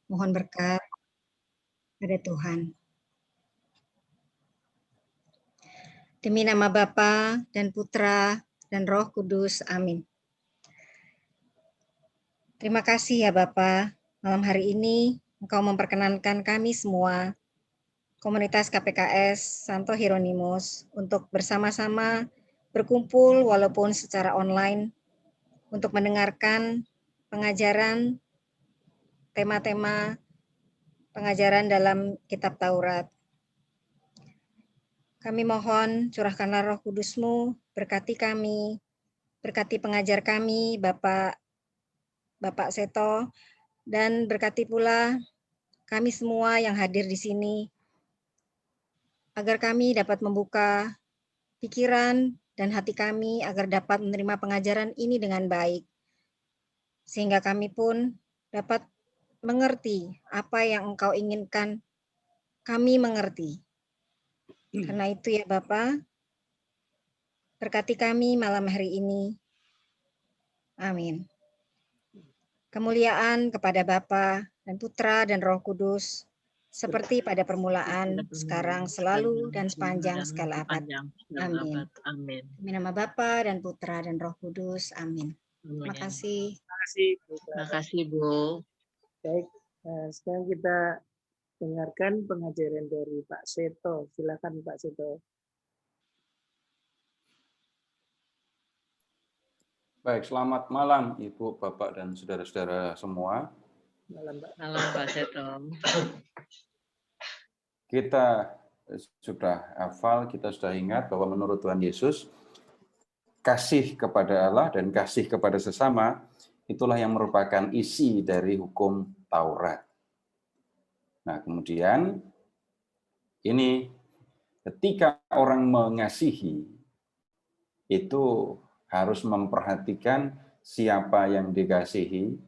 Mohon berkat pada Tuhan. Demi nama Bapa dan Putra dan Roh Kudus. Amin. Terima kasih ya Bapa, malam hari ini Engkau memperkenankan kami semua, komunitas KPKS Santo Hieronymus, untuk bersama-sama berkumpul walaupun secara online untuk mendengarkan pengajaran tema-tema pengajaran dalam Kitab Taurat. Kami mohon curahkanlah Roh Kudus-Mu, berkati kami, berkati pengajar kami, Bapak Seto, dan berkati pula kami semua yang hadir di sini, agar kami dapat membuka pikiran dan hati kami agar dapat menerima pengajaran ini dengan baik, sehingga kami pun dapat mengerti apa yang Engkau inginkan kami mengerti. Karena itu ya Bapak, berkati kami malam hari ini. Amin. Kemuliaan kepada Bapa dan Putra dan Roh Kudus, seperti pada permulaan, sekarang, selalu, dan sepanjang segala abad. Amin. Amin. Demi nama Bapa dan Putra dan Roh Kudus. Amin. Terima kasih. Terima kasih, Bu. Baik, sekarang kita dengarkan pengajaran dari Pak Seto. Silakan Pak Seto. Baik, selamat malam Ibu, Bapak, dan saudara-saudara semua. Malam Pak. Malam Pak Seto. Kita sudah hafal, kita sudah ingat bahwa menurut Tuhan Yesus, kasih kepada Allah dan kasih kepada sesama, itulah yang merupakan isi dari hukum Taurat. Nah, kemudian ini ketika orang mengasihi, itu harus memperhatikan siapa yang dikasihi.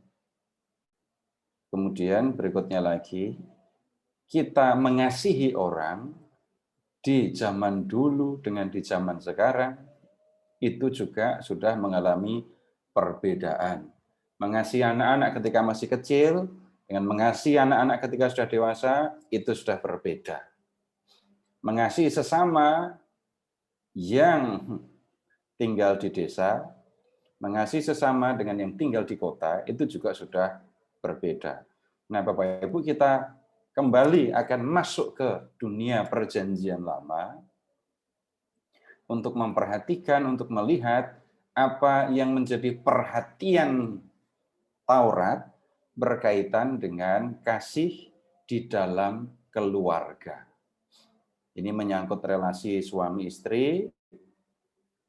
Kemudian berikutnya lagi, kita mengasihi orang di zaman dulu dengan di zaman sekarang, itu juga sudah mengalami perbedaan. Mengasihi anak-anak ketika masih kecil, dengan mengasihi anak-anak ketika sudah dewasa, itu sudah berbeda. Mengasihi sesama yang tinggal di desa, mengasihi sesama dengan yang tinggal di kota, itu juga sudah berbeda. Nah, Bapak Ibu, kita kembali akan masuk ke dunia perjanjian lama untuk memperhatikan, untuk melihat apa yang menjadi perhatian Taurat berkaitan dengan kasih di dalam keluarga. Ini menyangkut relasi suami istri,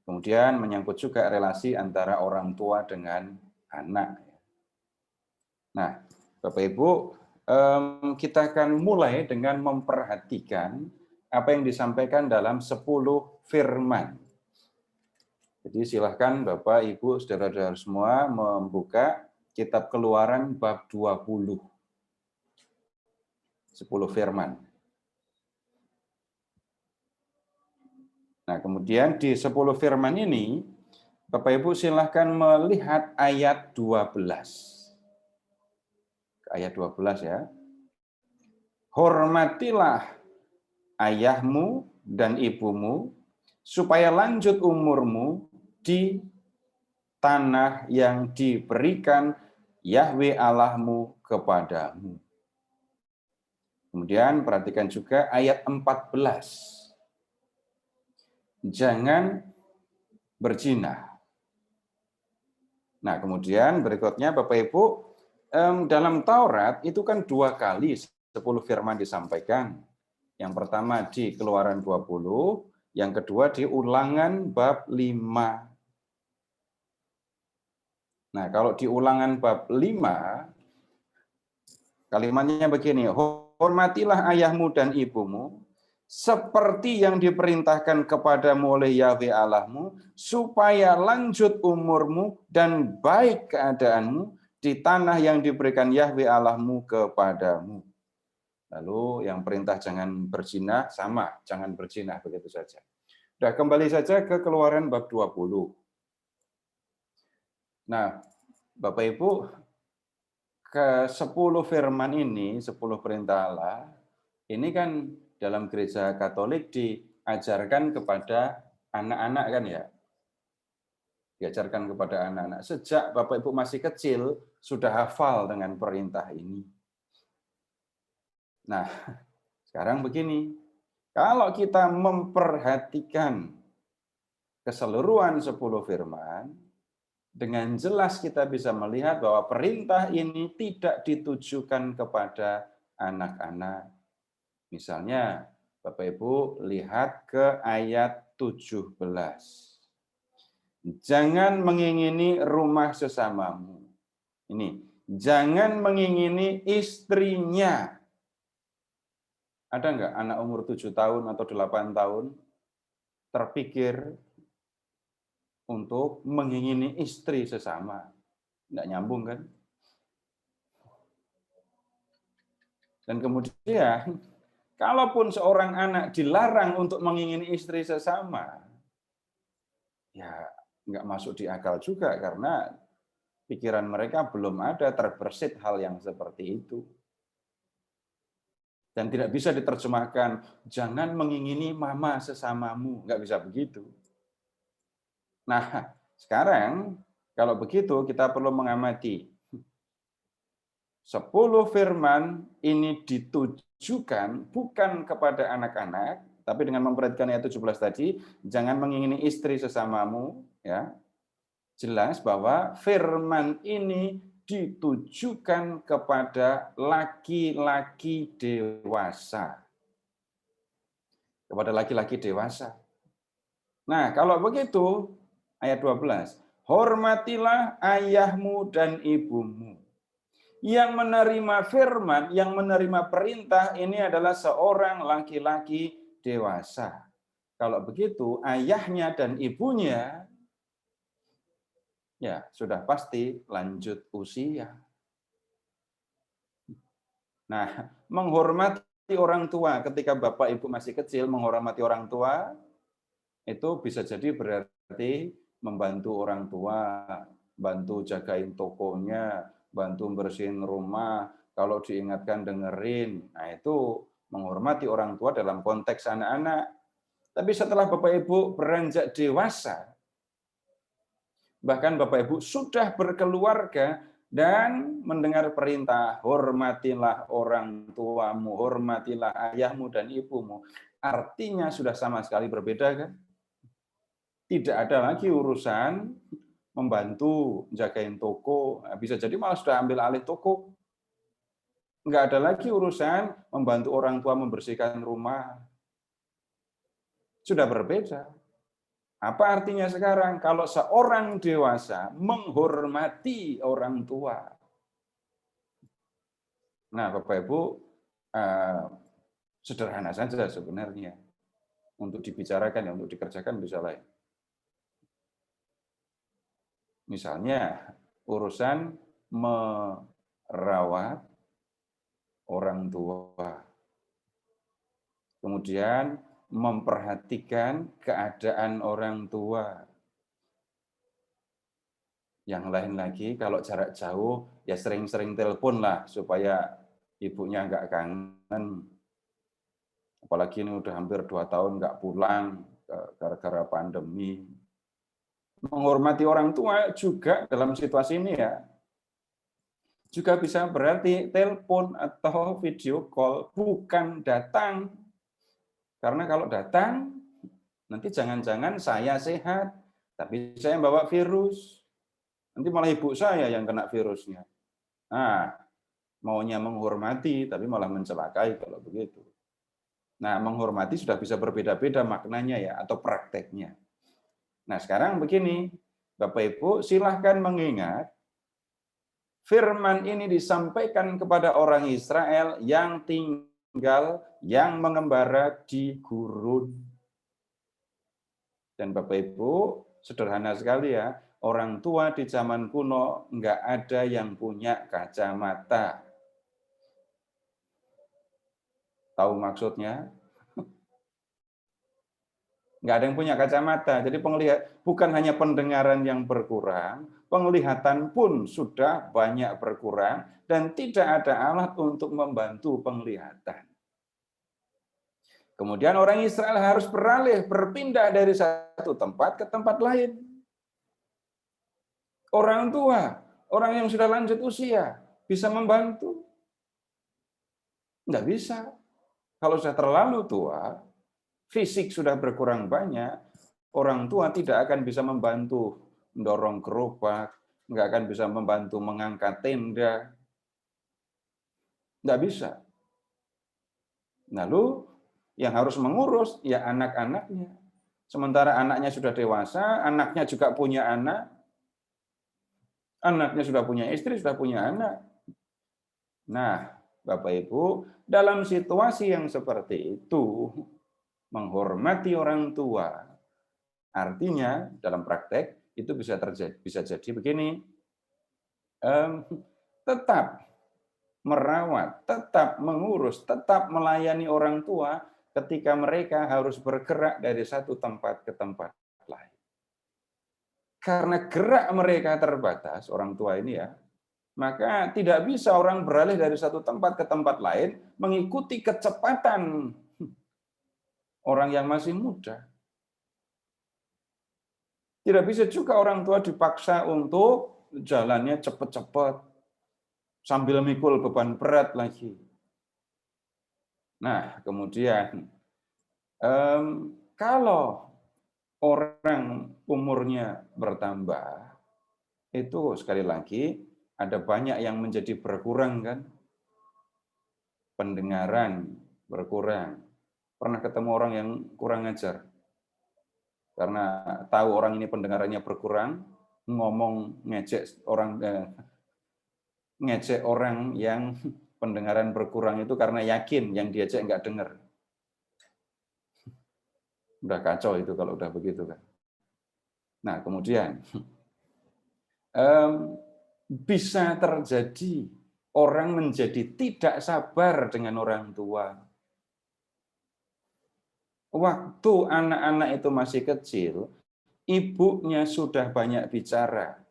kemudian menyangkut juga relasi antara orang tua dengan anak. Nah, Bapak Ibu, kita akan mulai dengan memperhatikan apa yang disampaikan dalam 10 firman. Jadi silahkan Bapak, Ibu, saudara-saudara semua membuka kitab Keluaran bab 20. 10 firman. Nah, kemudian di 10 firman ini, Bapak Ibu silahkan melihat ayat 12. Ayat 12 ya. Hormatilah ayahmu dan ibumu, supaya lanjut umurmu di tanah yang diberikan Yahwe Allahmu kepadamu. Kemudian perhatikan juga ayat 14. Jangan berzina. Nah, kemudian berikutnya Bapak Ibu, dalam Taurat itu kan 2 kali 10 firman disampaikan. Yang pertama di Keluaran 20, yang kedua di Ulangan bab 5. Nah, kalau di Ulangan bab 5, kalimatnya begini, hormatilah ayahmu dan ibumu, seperti yang diperintahkan kepadamu oleh Yahwe Allahmu, supaya lanjut umurmu dan baik keadaanmu di tanah yang diberikan Yahwe Allahmu kepadamu. Lalu yang perintah jangan berzina, sama, jangan berzina, begitu saja. Sudah, kembali saja ke Keluaran bab 20. Nah, Bapak Ibu, ke-10 firman ini, 10 perintah Allah, ini kan dalam gereja Katolik diajarkan kepada anak-anak kan ya. Diajarkan kepada anak-anak. Sejak Bapak Ibu masih kecil, sudah hafal dengan perintah ini. Nah, sekarang begini. Kalau kita memperhatikan keseluruhan 10 firman, dengan jelas kita bisa melihat bahwa perintah ini tidak ditujukan kepada anak-anak. Misalnya, Bapak Ibu lihat ke ayat 17. Jangan mengingini rumah sesamamu. Ini, jangan mengingini istrinya. Ada enggak anak umur 7 tahun atau 8 tahun terpikir untuk mengingini istri sesama? Enggak nyambung kan? Dan kemudian, kalaupun seorang anak dilarang untuk mengingini istri sesama, ya nggak masuk di akal juga karena pikiran mereka belum ada terbersit hal yang seperti itu. Dan tidak bisa diterjemahkan, jangan mengingini mama sesamamu. Nggak bisa begitu. Nah, sekarang kalau begitu kita perlu mengamati 10 firman ini ditujukan bukan kepada anak-anak, tapi dengan memperhatikan ayat 17 tadi, jangan mengingini istri sesamamu, ya. Jelas bahwa firman ini ditujukan kepada laki-laki dewasa. Kepada laki-laki dewasa. Nah, kalau begitu, ayat 12, hormatilah ayahmu dan ibumu. Yang menerima firman, yang menerima perintah ini adalah seorang laki-laki dewasa. Kalau begitu, ayahnya dan ibunya ya sudah pasti lanjut usia. Nah, menghormati orang tua ketika Bapak Ibu masih kecil, menghormati orang tua itu bisa jadi berarti membantu orang tua, bantu jagain tokonya, bantu bersihin rumah, kalau diingatkan dengerin. Nah, itu menghormati orang tua dalam konteks anak-anak. Tapi setelah Bapak Ibu beranjak dewasa, bahkan Bapak Ibu sudah berkeluarga dan mendengar perintah, hormatilah orang tuamu, hormatilah ayahmu dan ibumu. Artinya sudah sama sekali berbeda kan? Tidak ada lagi urusan membantu jagain toko, bisa jadi malah sudah ambil alih toko. Enggak ada lagi urusan membantu orang tua membersihkan rumah. Sudah berbeda. Apa artinya sekarang? Kalau seorang dewasa menghormati orang tua. Nah, Bapak Ibu, sederhana saja sebenarnya. Untuk dibicarakan, ya, untuk dikerjakan bisa lain. Misalnya, urusan merawat orang tua. Kemudian memperhatikan keadaan orang tua. Yang lain lagi, kalau jarak jauh, ya sering-sering telepon lah, supaya ibunya nggak kangen. Apalagi ini udah hampir 2 tahun nggak pulang, gara-gara pandemi. Menghormati orang tua juga dalam situasi ini ya, juga bisa berarti telepon atau video call, bukan datang. Karena kalau datang, nanti jangan-jangan saya sehat, tapi saya bawa virus. Nanti malah ibu saya yang kena virusnya. Nah, maunya menghormati, tapi malah mencelakai kalau begitu. Nah, menghormati sudah bisa berbeda-beda maknanya ya, atau prakteknya. Nah, sekarang begini, Bapak Ibu silahkan mengingat, firman ini disampaikan kepada orang Israel yang tinggal, yang mengembara di gurun. Dan Bapak Ibu, sederhana sekali ya, orang tua di zaman kuno nggak ada yang punya kacamata. Tahu maksudnya? Nggak ada yang punya kacamata. Jadi bukan hanya pendengaran yang berkurang, penglihatan pun sudah banyak berkurang dan tidak ada alat untuk membantu penglihatan. Kemudian orang Israel harus berpindah dari satu tempat ke tempat lain. Orang tua, orang yang sudah lanjut usia, bisa membantu? Nggak bisa. Kalau sudah terlalu tua, fisik sudah berkurang banyak, orang tua tidak akan bisa membantu mendorong gerobak, nggak akan bisa membantu mengangkat tenda. Nggak bisa. Lalu yang harus mengurus ya anak-anaknya. Sementara anaknya sudah dewasa, anaknya juga punya anak, anaknya sudah punya istri, sudah punya anak. Nah, Bapak Ibu, dalam situasi yang seperti itu, menghormati orang tua, artinya dalam praktek itu bisa jadi begini, tetap merawat, tetap mengurus, tetap melayani orang tua ketika mereka harus bergerak dari satu tempat ke tempat lain. Karena gerak mereka terbatas, orang tua ini ya, maka tidak bisa orang beralih dari satu tempat ke tempat lain mengikuti kecepatan orang yang masih muda. Tidak bisa juga orang tua dipaksa untuk jalannya cepat-cepat sambil mikul beban berat lagi. Nah, kemudian kalau orang umurnya bertambah, itu sekali lagi ada banyak yang menjadi berkurang kan? Pendengaran berkurang. Pernah ketemu orang yang kurang ajar? Karena tahu orang ini pendengarannya berkurang, ngomong ngejek orang yang pendengaran berkurang itu karena yakin yang diajak nggak dengar. Udah kacau itu kalau udah begitu kan. Nah, kemudian bisa terjadi orang menjadi tidak sabar dengan orang tua. Waktu anak-anak itu masih kecil, ibunya sudah banyak bicara.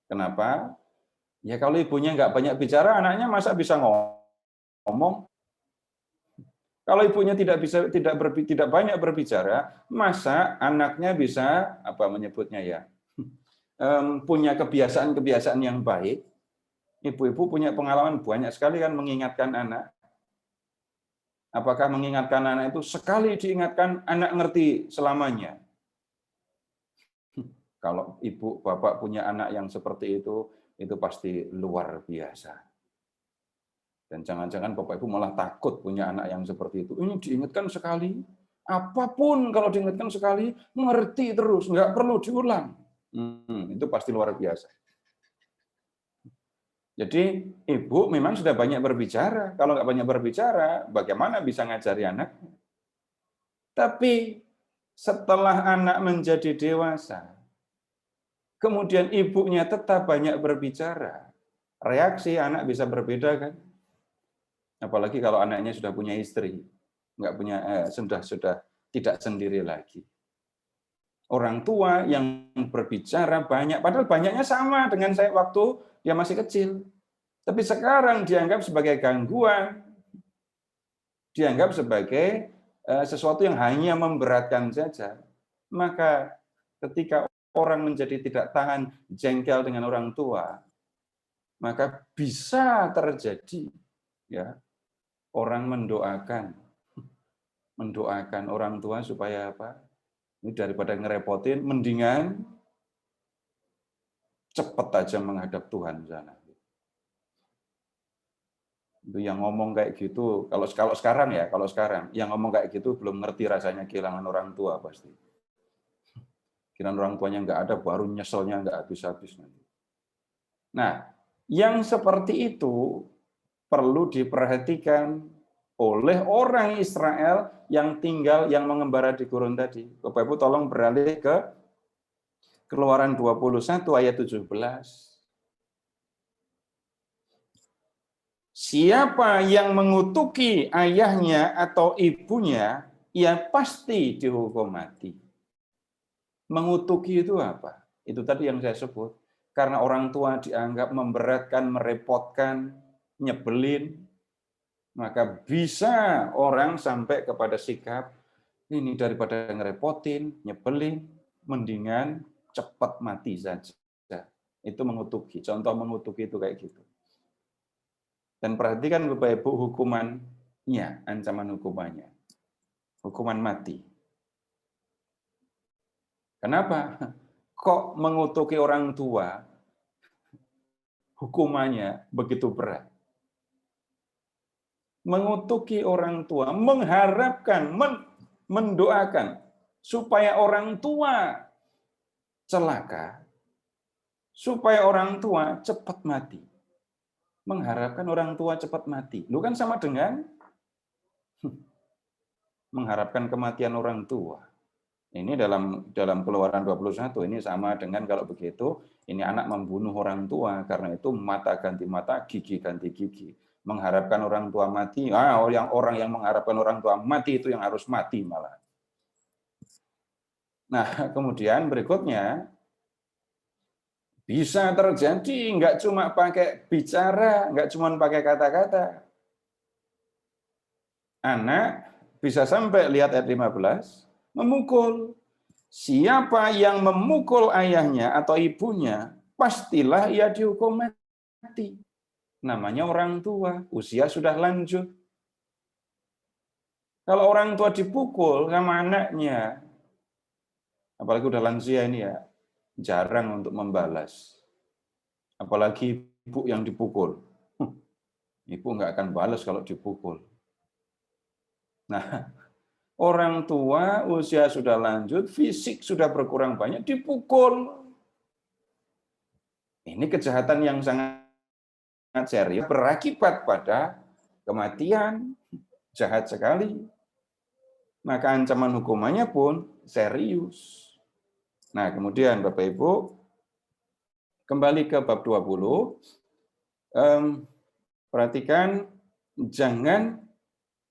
Kenapa? Ya kalau ibunya nggak banyak bicara, anaknya masa bisa ngomong? Kalau ibunya tidak banyak berbicara, masa anaknya bisa menyebutnya ya? Punya kebiasaan-kebiasaan yang baik. Ibu-ibu punya pengalaman banyak sekali kan mengingatkan anak. Apakah mengingatkan anak itu sekali diingatkan anak ngerti selamanya? Kalau ibu bapak punya anak yang seperti itu pasti luar biasa. Dan jangan-jangan Bapak Ibu malah takut punya anak yang seperti itu. Ini diingatkan sekali, apapun kalau diingatkan sekali, ngerti terus, nggak perlu diulang. Itu pasti luar biasa. Jadi ibu memang sudah banyak berbicara. Kalau nggak banyak berbicara, bagaimana bisa ngajari anak? Tapi setelah anak menjadi dewasa, kemudian ibunya tetap banyak berbicara, reaksi anak bisa berbeda kan? Apalagi kalau anaknya sudah punya istri, nggak punya sudah tidak sendiri lagi. Orang tua yang berbicara banyak, padahal banyaknya sama dengan saya waktu dia masih kecil. Tapi sekarang dianggap sebagai gangguan, dianggap sebagai sesuatu yang hanya memberatkan saja. Maka ketika orang menjadi tidak tahan jengkel dengan orang tua, maka bisa terjadi ya orang mendoakan orang tua supaya apa? Ini daripada ngerepotin, mendingan cepat aja menghadap Tuhan sana. Itu yang ngomong kayak gitu, kalau sekarang yang ngomong kayak gitu belum ngerti rasanya kehilangan orang tua pasti. Kehilangan orang tuanya nggak ada, baru nyeselnya nggak habis-habis nanti. Nah, yang seperti itu perlu diperhatikan oleh orang Israel yang mengembara di gurun tadi. Bapak Ibu tolong beralih ke Keluaran 21 ayat 17. Siapa yang mengutuki ayahnya atau ibunya ia pasti dihukum mati. Mengutuki itu apa? Itu tadi yang saya sebut. Karena orang tua dianggap memberatkan, merepotkan, nyebelin, maka bisa orang sampai kepada sikap, ini daripada ngerepotin, nyebelin, mendingan cepat mati saja. Itu mengutuki. Contoh mengutuki itu kayak gitu. Dan perhatikan Bapak Ibu hukumannya, ancaman hukumannya. Hukuman mati. Kenapa? Kok mengutuki orang tua hukumannya begitu berat? Mengutuki orang tua, mengharapkan, mendoakan supaya orang tua celaka, supaya orang tua cepat mati. Mengharapkan orang tua cepat mati. Lu kan sama dengan mengharapkan kematian orang tua. Ini dalam Keluaran 21, ini sama dengan kalau begitu, ini anak membunuh orang tua, karena itu mata ganti mata, gigi ganti gigi. Mengharapkan orang tua mati, orang yang mengharapkan orang tua mati itu yang harus mati malah. Nah, kemudian berikutnya, bisa terjadi nggak cuma pakai bicara, nggak cuma pakai kata-kata. Anak bisa sampai lihat ayat 15, memukul. Siapa yang memukul ayahnya atau ibunya, pastilah ia dihukum mati. Namanya orang tua, usia sudah lanjut. Kalau orang tua dipukul sama anaknya, apalagi udah lansia ini ya, jarang untuk membalas. Apalagi ibu yang dipukul. Ibu nggak akan balas kalau dipukul. Nah, orang tua usia sudah lanjut, fisik sudah berkurang banyak, dipukul. Ini kejahatan yang sangat serius, berakibat pada kematian, jahat sekali. Maka ancaman hukumannya pun serius. Nah, kemudian Bapak Ibu, kembali ke bab 20, perhatikan, jangan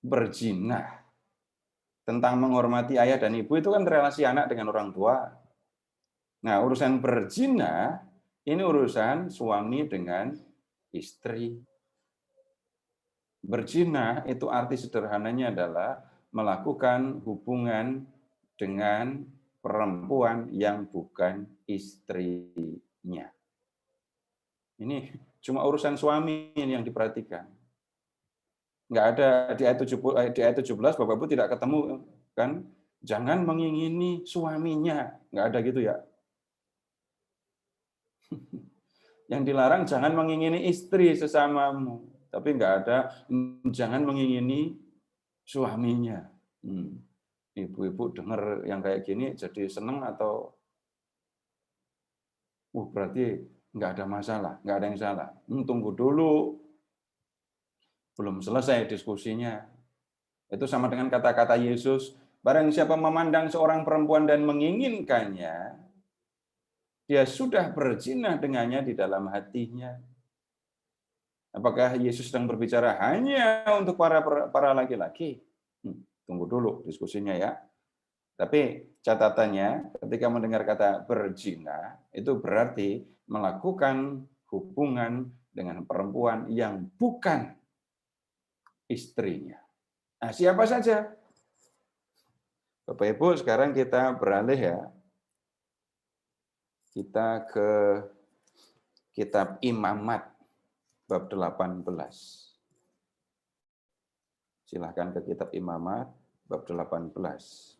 berzina. Tentang menghormati ayah dan ibu itu kan relasi anak dengan orang tua. Nah, urusan berzina ini urusan suami dengan istri. Berzina itu arti sederhananya adalah melakukan hubungan dengan perempuan yang bukan istrinya. Ini cuma urusan suami yang diperhatikan. Nggak ada di ayat 17 Bapak Ibu tidak ketemu kan, jangan mengingini suaminya, nggak ada gitu ya. Yang dilarang jangan mengingini istri sesamamu, tapi nggak ada jangan mengingini suaminya. Ibu-ibu dengar yang kayak gini jadi seneng atau berarti nggak ada masalah, nggak ada yang salah. Tunggu dulu, belum selesai diskusinya. Itu sama dengan kata-kata Yesus, barang siapa memandang seorang perempuan dan menginginkannya, dia sudah berzina dengannya di dalam hatinya. Apakah Yesus sedang berbicara hanya untuk para laki-laki? Tunggu dulu diskusinya ya. Tapi catatannya, ketika mendengar kata berzina, itu berarti melakukan hubungan dengan perempuan yang bukan istrinya. Nah, siapa saja? Bapak Ibu, sekarang kita beralih ya. Kita ke kitab Imamat, bab 18. Silahkan ke kitab Imamat, bab 18.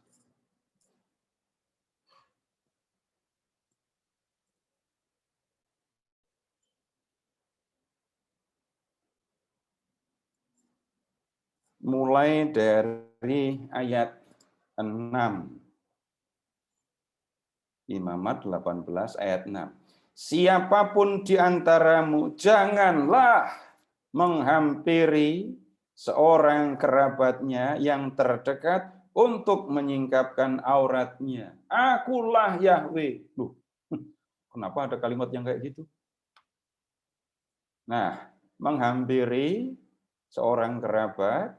Mulai dari ayat 6. Imamat 18 ayat 6. Siapapun di antaramu janganlah menghampiri seorang kerabatnya yang terdekat untuk menyingkapkan auratnya. Akulah Yahweh. Loh, kenapa ada kalimat yang kayak gitu? Nah, menghampiri seorang kerabat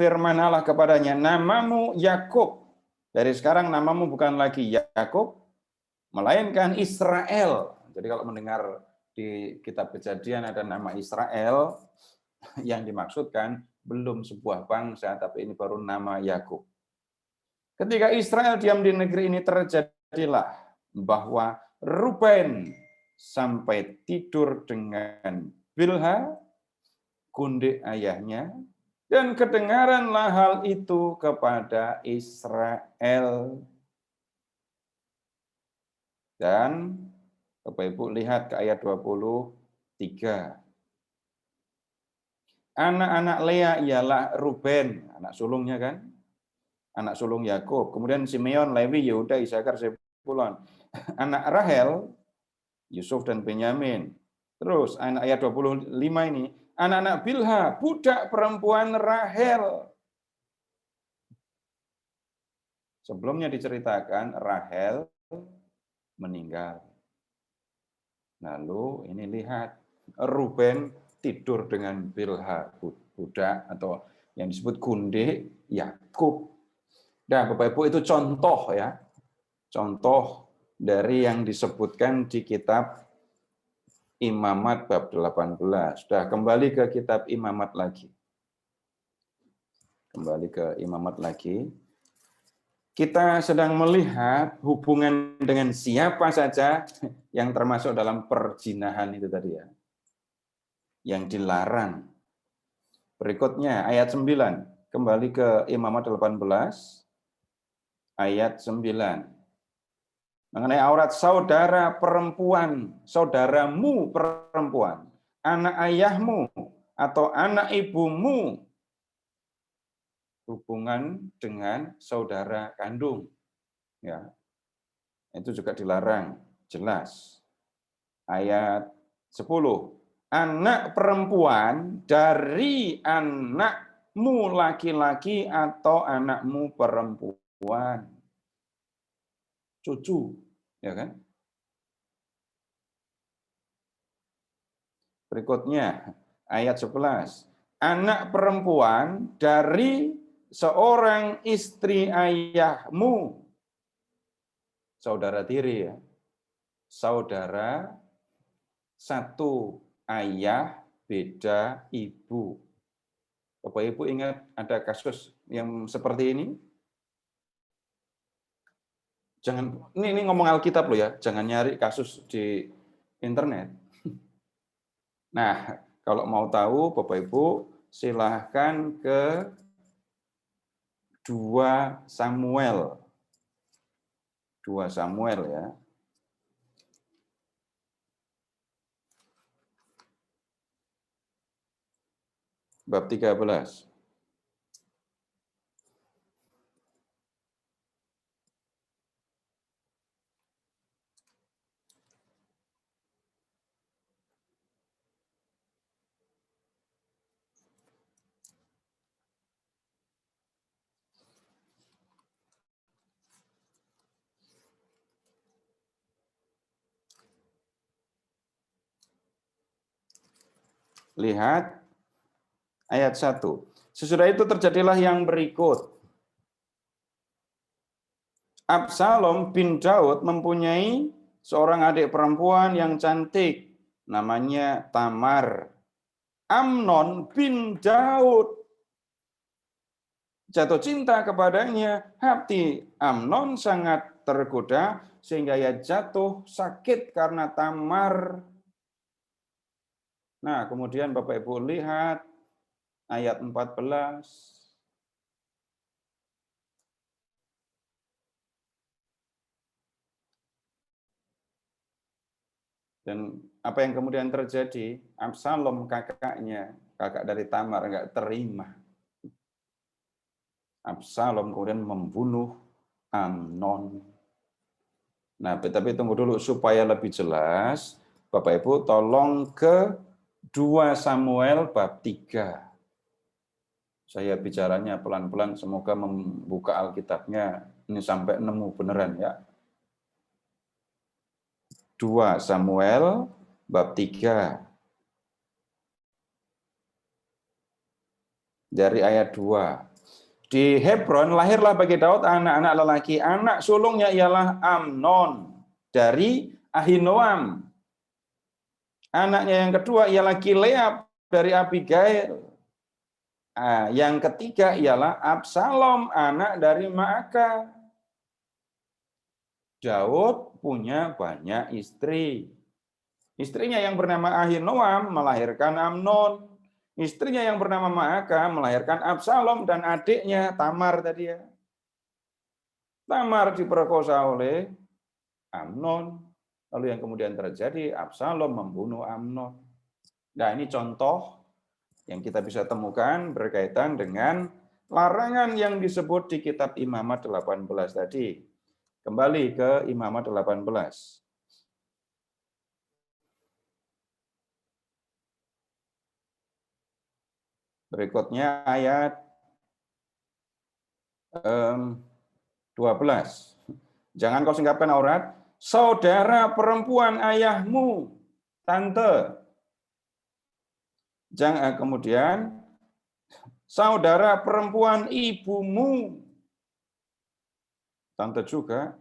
firman Allah kepadanya, namamu Yakub. Dari sekarang namamu bukan lagi Yakub, melainkan Israel. Jadi kalau mendengar di kitab Kejadian ada nama Israel, yang dimaksudkan belum sebuah bangsa, tapi ini baru nama Yakub. Ketika Israel diam di negeri ini, terjadilah bahwa Ruben sampai tidur dengan Bilha, kundik ayahnya, dan kedengaranlah hal itu kepada Israel. Dan Bapak Ibu lihat ke ayat 23. Anak-anak Lea ialah Ruben, anak sulungnya kan? Anak sulung Yakub. Kemudian Simeon, Lewi, Yehuda, Isakar, Zebulon. Anak Rahel, Yusuf dan Benyamin. Terus ayat 25 ini, anak-anak Bilha, budak perempuan Rahel. Sebelumnya diceritakan Rahel meninggal. Lalu ini lihat, Ruben tidur dengan Bilha, budak atau yang disebut kundik Yakub. Nah, Bapak Ibu, itu contoh ya. Contoh dari yang disebutkan di kitab Imamat bab 18. Sudah kembali ke kitab Imamat lagi. Kembali ke Imamat lagi. Kita sedang melihat hubungan dengan siapa saja yang termasuk dalam perzinahan itu tadi ya. Yang dilarang. Berikutnya ayat 9. Kembali ke Imamat 18. Ayat 9. Mengenai aurat saudara perempuan, saudaramu perempuan, anak ayahmu atau anak ibumu, hubungan dengan saudara kandung. Ya. Itu juga dilarang, jelas. Ayat 10. Anak perempuan dari anakmu laki-laki atau anakmu perempuan. Cucu, ya kan? Berikutnya, ayat 11. Anak perempuan dari seorang istri ayahmu. Saudara tiri ya. Saudara satu ayah, beda ibu. Bapak Ibu ingat ada kasus yang seperti ini? Jangan, ini ngomong Alkitab loh ya, jangan nyari kasus di internet. Nah, kalau mau tahu Bapak Ibu, silahkan ke 2 Samuel. 2 Samuel ya. Bab 13. Lihat ayat 1. Sesudah itu terjadilah yang berikut. Absalom bin Daud mempunyai seorang adik perempuan yang cantik, namanya Tamar. Amnon bin Daud jatuh cinta kepadanya. Hati Amnon sangat tergoda sehingga ia jatuh sakit karena Tamar. Nah, kemudian Bapak Ibu lihat ayat 14. Dan apa yang kemudian terjadi? Absalom kakaknya, kakak dari Tamar, enggak terima. Absalom kemudian membunuh Amnon. Nah, tapi tunggu dulu supaya lebih jelas, Bapak Ibu tolong ke 2 Samuel bab 3. Saya bicaranya pelan-pelan, semoga membuka Alkitabnya ini sampai nemu beneran ya. 2 Samuel bab 3. Dari ayat 2. Di Hebron lahirlah bagi Daud anak-anak lelaki. Anak sulungnya ialah Amnon dari Ahinoam. Anaknya yang kedua ialah Kileab dari Abigail. Yang ketiga ialah Absalom, anak dari Maaka. Daud punya banyak istri. Istrinya yang bernama Ahinoam melahirkan Amnon. Istrinya yang bernama Maaka melahirkan Absalom dan adiknya Tamar tadi ya. Tamar diperkosa oleh Amnon. Lalu yang kemudian terjadi, Absalom membunuh Amnon. Nah, ini contoh yang kita bisa temukan berkaitan dengan larangan yang disebut di kitab Imamat 18 tadi. Kembali ke Imamat 18. Berikutnya ayat 12. Jangan kau singkapkan aurat, saudara perempuan ayahmu, tante. Jangan kemudian saudara perempuan ibumu, tante juga.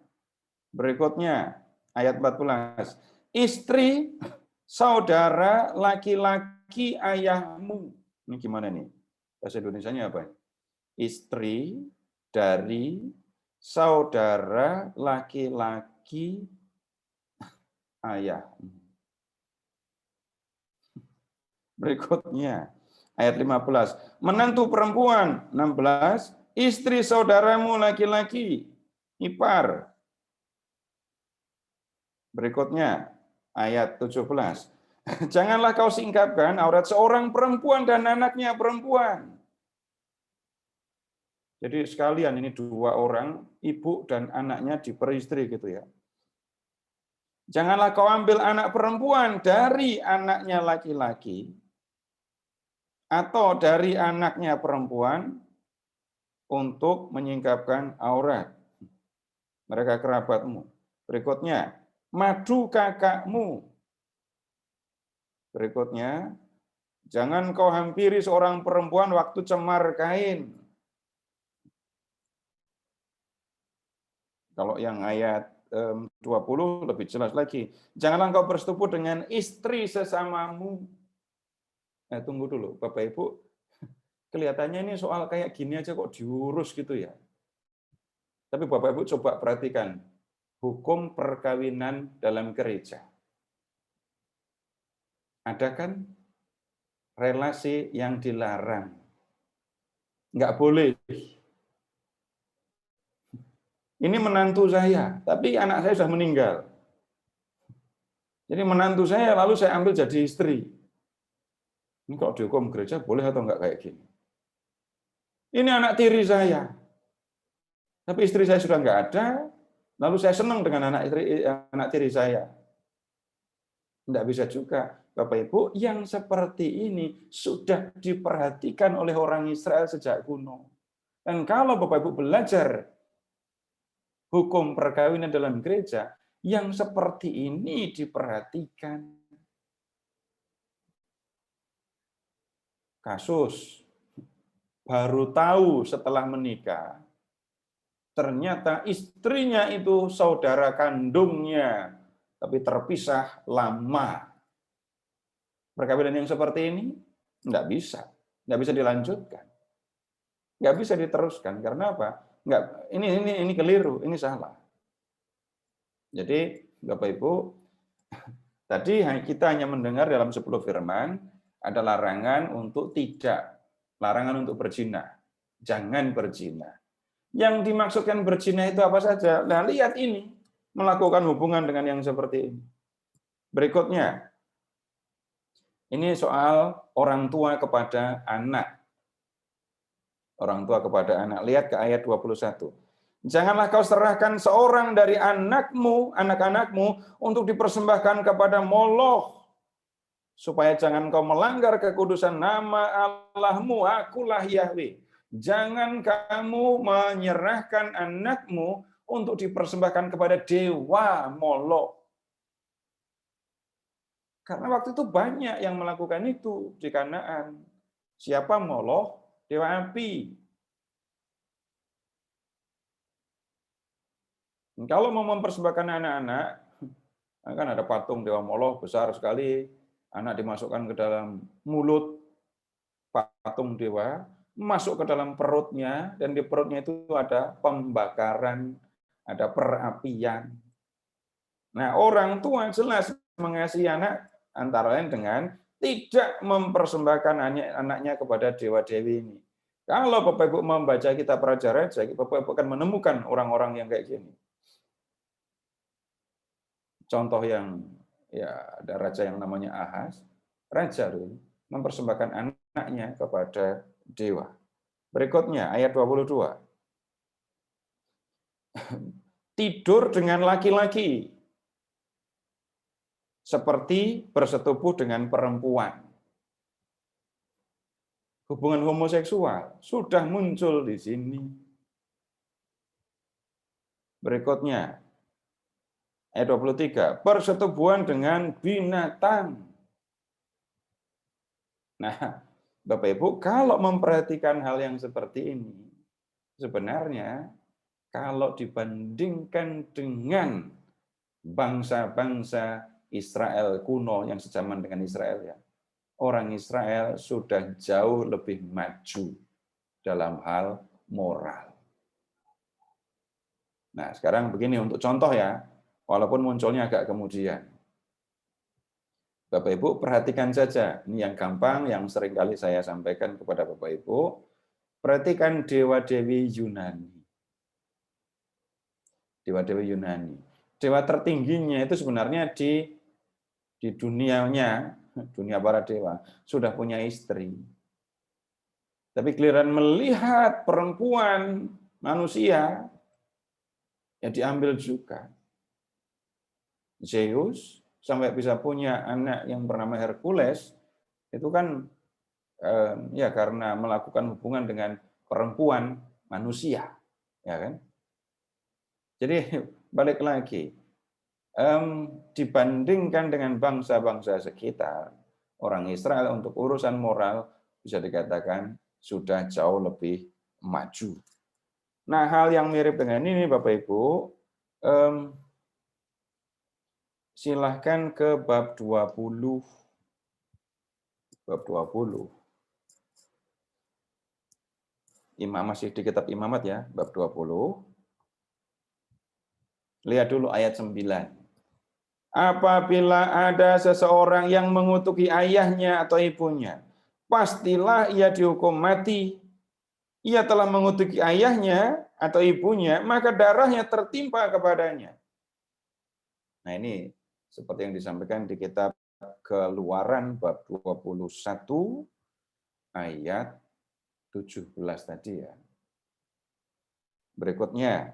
Berikutnya ayat 14. Istri saudara laki-laki ayahmu. Ini gimana nih? Bahasa Indonesianya apa? Istri dari saudara laki-laki ayahmu. Berikutnya ayat 15. Menantu perempuan 16. Istri saudaramu laki-laki ipar. Berikutnya ayat 17. Janganlah kau singkapkan aurat seorang perempuan dan anaknya perempuan. Jadi sekalian ini dua orang, ibu dan anaknya diperistri gitu ya. Janganlah kau ambil anak perempuan dari anaknya laki-laki atau dari anaknya perempuan untuk menyingkapkan aurat. Mereka kerabatmu. Berikutnya, madu kakakmu. Berikutnya, jangan kau hampiri seorang perempuan waktu cemar kain. Kalau yang ayat 20 lebih jelas lagi. Janganlah kau bersetubuh dengan istri sesamamu. Tunggu dulu, Bapak Ibu. Kelihatannya ini soal kayak gini aja kok diurus gitu ya. Tapi Bapak Ibu coba perhatikan. Hukum perkawinan dalam gereja. Ada kan relasi yang dilarang. Nggak boleh. Ini menantu saya, tapi anak saya sudah meninggal. Jadi menantu saya lalu saya ambil jadi istri. Ini kalau dihukum gereja boleh atau enggak kayak gini? Ini anak tiri saya. Tapi istri saya sudah enggak ada, lalu saya senang dengan anak tiri saya. Enggak bisa juga. Bapak Ibu, yang seperti ini sudah diperhatikan oleh orang Israel sejak kuno. Dan kalau Bapak Ibu belajar hukum perkawinan dalam gereja, yang seperti ini diperhatikan. Kasus baru tahu setelah menikah, ternyata istrinya itu saudara kandungnya, tapi terpisah lama. Perkawinan yang seperti ini nggak bisa dilanjutkan, nggak bisa diteruskan. Karena apa? Ini keliru, ini salah. Jadi Bapak Ibu, tadi kita hanya mendengar dalam 10 firman ada larangan untuk berzina. Jangan berzina. Yang dimaksudkan berzina itu apa saja? Nah, lihat ini, melakukan hubungan dengan yang seperti ini. Berikutnya, ini soal orang tua kepada anak. Orang tua kepada anak. Lihat ke ayat 21. Janganlah kau serahkan seorang dari anak-anakmu untuk dipersembahkan kepada Moloch, supaya jangan kau melanggar kekudusan nama Allahmu, akulah Yahweh. Jangan kamu menyerahkan anakmu untuk dipersembahkan kepada dewa Moloch. Karena waktu itu banyak yang melakukan itu di Kanaan. Siapa Moloch? Dewa api. Kalau mau mempersembahkan anak-anak, kan ada patung Dewa Moloch besar sekali, anak dimasukkan ke dalam mulut patung dewa, masuk ke dalam perutnya, dan di perutnya itu ada pembakaran, ada perapian. Nah, orang tua jelas mengasihi anak antara lain dengan tidak mempersembahkan anaknya kepada dewa-dewi ini. Kalau Bapak Ibu membaca kitab Raja-Raja, Bapak Ibu akan menemukan orang-orang yang kayak gini. Contoh yang ya ada raja yang namanya Ahaz, raja mempersembahkan anaknya kepada dewa. Berikutnya ayat 22. Tidur dengan laki-laki seperti bersetubuh dengan perempuan. Hubungan homoseksual sudah muncul di sini. Berikutnya ayat 23, persetubuhan dengan binatang. Nah, Bapak Ibu, kalau memperhatikan hal yang seperti ini, sebenarnya kalau dibandingkan dengan bangsa-bangsa Israel kuno yang sejaman dengan Israel, ya, orang Israel sudah jauh lebih maju dalam hal moral. Nah, sekarang begini untuk contoh ya, walaupun munculnya agak kemudian. Bapak Ibu perhatikan saja, ini yang gampang, yang sering kali saya sampaikan kepada Bapak Ibu. Perhatikan dewa-dewi Yunani. Dewa-dewi Yunani. Dewa tertingginya itu sebenarnya di dunianya, dunia para dewa, sudah punya istri. Tapi giliran melihat perempuan manusia, ya diambil juga. Zeus sampai bisa punya anak yang bernama Hercules, itu kan ya karena melakukan hubungan dengan perempuan manusia, ya kan? Jadi balik lagi, dibandingkan dengan bangsa-bangsa sekitar, orang Israel untuk urusan moral bisa dikatakan sudah jauh lebih maju. Nah, hal yang mirip dengan ini, Bapak Ibu, silahkan ke bab 20. Bab 20. Masih di kitab Imamat ya, bab 20. Lihat dulu ayat 9. Apabila ada seseorang yang mengutuki ayahnya atau ibunya, pastilah ia dihukum mati. Ia telah mengutuki ayahnya atau ibunya, maka darahnya tertimpa kepadanya. Nah, ini seperti yang disampaikan di kitab Keluaran bab 21 ayat 17 tadi ya. Berikutnya,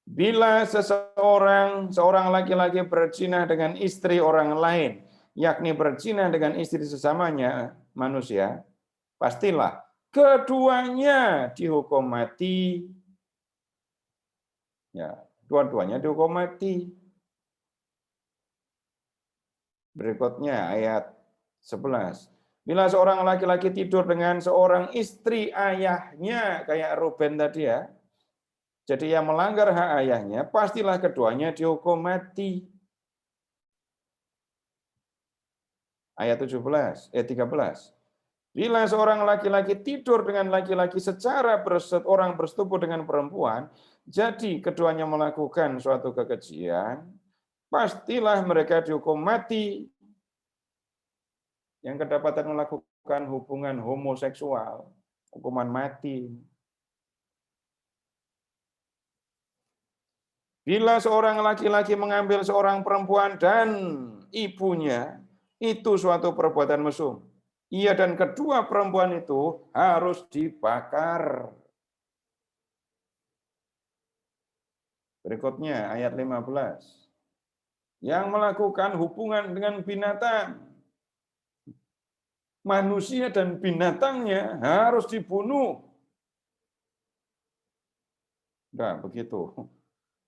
bila seorang laki-laki berzina dengan istri orang lain, yakni berzina dengan istri sesamanya manusia, pastilah keduanya dihukum mati. Ya, dua-duanya dihukum mati. Berikutnya ayat 11. Bila seorang laki-laki tidur dengan seorang istri ayahnya, kayak Ruben tadi ya, jadi yang melanggar hak ayahnya, pastilah keduanya dihukum mati. Ayat 13. Bila seorang laki-laki tidur dengan laki-laki secara orang bersetubuh dengan perempuan, jadi keduanya melakukan suatu kekejian, pastilah mereka dihukum mati. Yang kedapatan melakukan hubungan homoseksual, hukuman mati. Bila seorang laki-laki mengambil seorang perempuan dan ibunya, itu suatu perbuatan mesum. Ia dan kedua perempuan itu harus dibakar. Berikutnya ayat 15. Yang melakukan hubungan dengan binatang, manusia dan binatangnya harus dibunuh. Nah, begitu.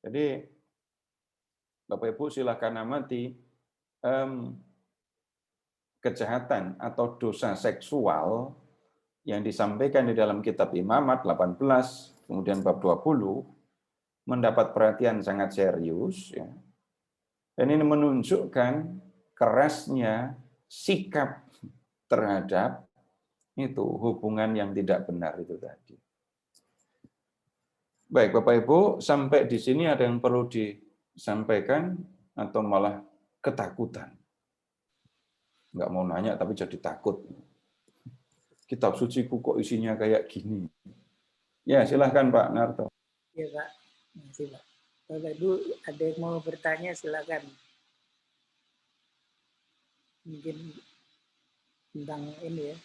Jadi, Bapak Ibu silakan amati kejahatan atau dosa seksual yang disampaikan di dalam kitab Imamat 18, kemudian bab 20, mendapat perhatian sangat serius, ya. Dan ini menunjukkan kerasnya sikap terhadap itu hubungan yang tidak benar itu tadi. Baik, Bapak Ibu, sampai di sini ada yang perlu disampaikan atau malah ketakutan? Nggak mau nanya tapi jadi takut. Kitab suciku kok isinya kayak gini. Ya, silahkan Pak Narto. Ya Pak, masih Pak. Bapak Ibu ada yang mau bertanya silakan. Mungkin tentang ini ya,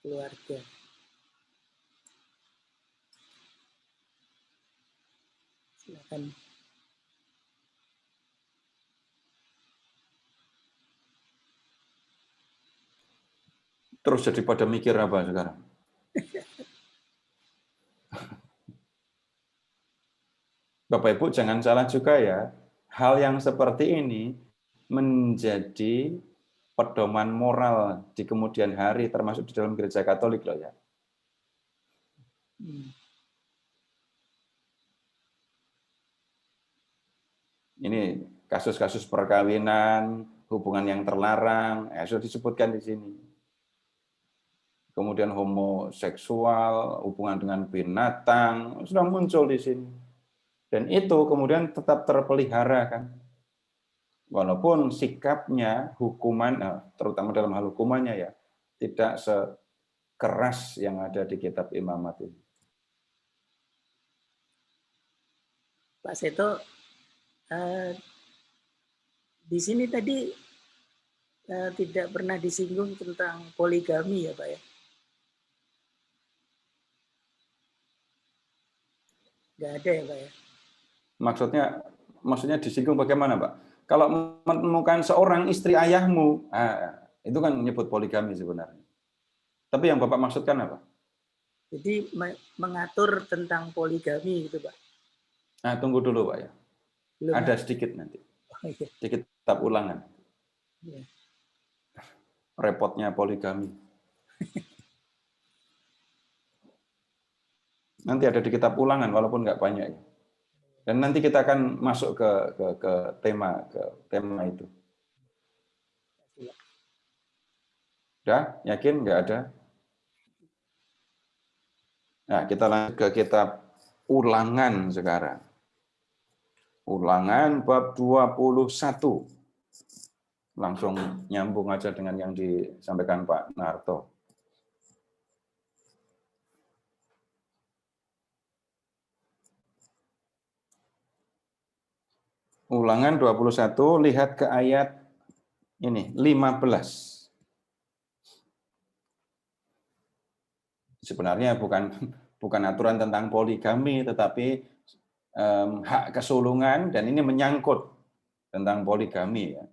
keluarga. Silakan. Terus jadi pada mikir apa sekarang? Bapak Ibu jangan salah juga ya, hal yang seperti ini menjadi pedoman moral di kemudian hari termasuk di dalam gereja Katolik loh ya. Ini kasus-kasus perkawinan, hubungan yang terlarang, sudah disebutkan di sini. Kemudian homoseksual, hubungan dengan binatang, sudah muncul di sini. Dan itu kemudian tetap terpelihara kan. Walaupun sikapnya, hukuman, terutama dalam hal hukumannya ya, tidak sekeras yang ada di kitab Imamat ini. Pak Seto, di sini tadi tidak pernah disinggung tentang poligami ya Pak ya? Nggak ada ya Pak ya? Maksudnya disinggung bagaimana Pak? Kalau menemukan seorang istri ayahmu, itu kan menyebut poligami sebenarnya. Tapi yang Bapak maksudkan apa? Jadi mengatur tentang poligami gitu Pak? Nah, tunggu dulu Pak ya. Belum ada sedikit nanti. Di kitab Ulangan. Ya. Repotnya poligami. Nanti ada di kitab Ulangan walaupun nggak banyak ya. Dan nanti kita akan masuk ke tema itu. Udah? Yakin nggak ada? Nah, kita lanjut ke kitab Ulangan sekarang. Ulangan bab 21. Langsung nyambung aja dengan yang disampaikan Pak Narto. Ulangan 21, lihat ke ayat ini 15. Sebenarnya bukan aturan tentang poligami, tetapi hak kesulungan, dan ini menyangkut tentang poligami ya.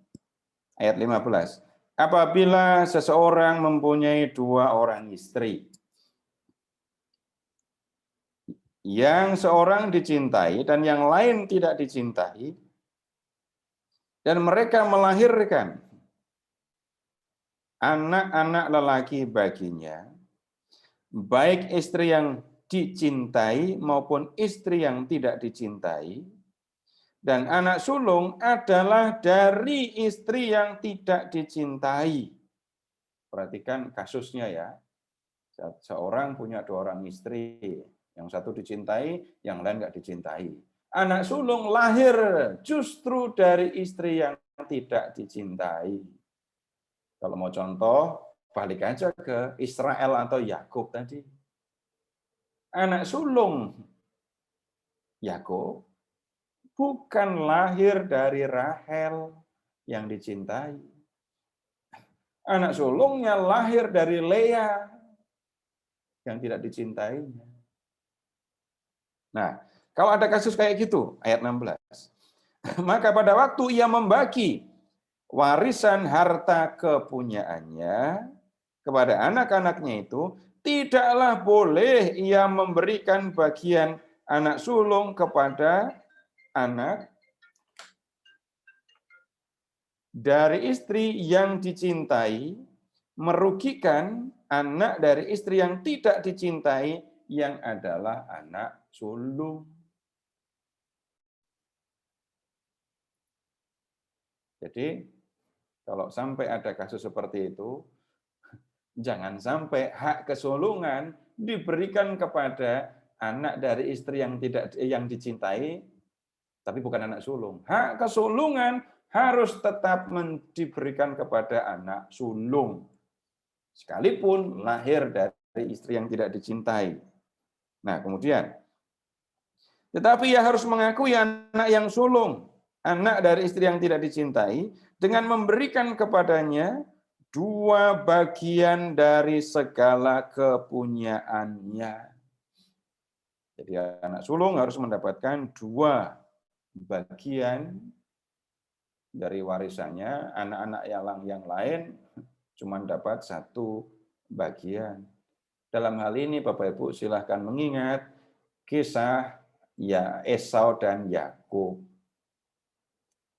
Ayat 15. Apabila seseorang mempunyai 2 orang istri, yang seorang dicintai dan yang lain tidak dicintai, dan mereka melahirkan anak-anak lelaki baginya, baik istri yang dicintai maupun istri yang tidak dicintai, dan anak sulung adalah dari istri yang tidak dicintai. Perhatikan kasusnya ya. Seorang punya 2 orang istri, yang satu dicintai, yang lain nggak dicintai. Anak sulung lahir justru dari istri yang tidak dicintai. Kalau mau contoh, balik aja ke Israel atau Yakub tadi. Anak sulung Yakub bukan lahir dari Rahel yang dicintai. Anak sulungnya lahir dari Lea yang tidak dicintainya. Nah, kalau ada kasus kayak gitu, ayat 16. Maka pada waktu ia membagi warisan harta kepunyaannya kepada anak-anaknya itu, tidaklah boleh ia memberikan bagian anak sulung kepada anak dari istri yang dicintai, merugikan anak dari istri yang tidak dicintai yang adalah anak sulung. Jadi, kalau sampai ada kasus seperti itu, jangan sampai hak kesulungan diberikan kepada anak dari istri yang dicintai, tapi bukan anak sulung. Hak kesulungan harus tetap diberikan kepada anak sulung, sekalipun lahir dari istri yang tidak dicintai. Nah, kemudian, tetapi ia harus mengakui anak yang sulung, anak dari istri yang tidak dicintai, dengan memberikan kepadanya 2 bagian dari segala kepunyaannya. Jadi anak sulung harus mendapatkan 2 bagian dari warisannya, anak-anak yang lain cuma dapat 1 bagian. Dalam hal ini Bapak Ibu silahkan mengingat kisah Esau dan Yakub.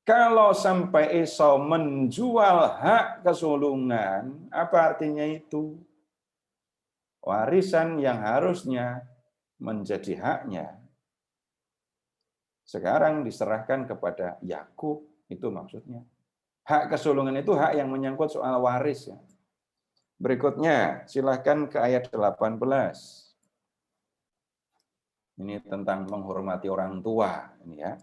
Kalau sampai Esau menjual hak kesulungan, apa artinya itu? Warisan yang harusnya menjadi haknya sekarang diserahkan kepada Yakub, itu maksudnya. Hak kesulungan itu hak yang menyangkut soal waris. Ya. Berikutnya, silahkan ke ayat 18. Ini tentang menghormati orang tua. Ini ya.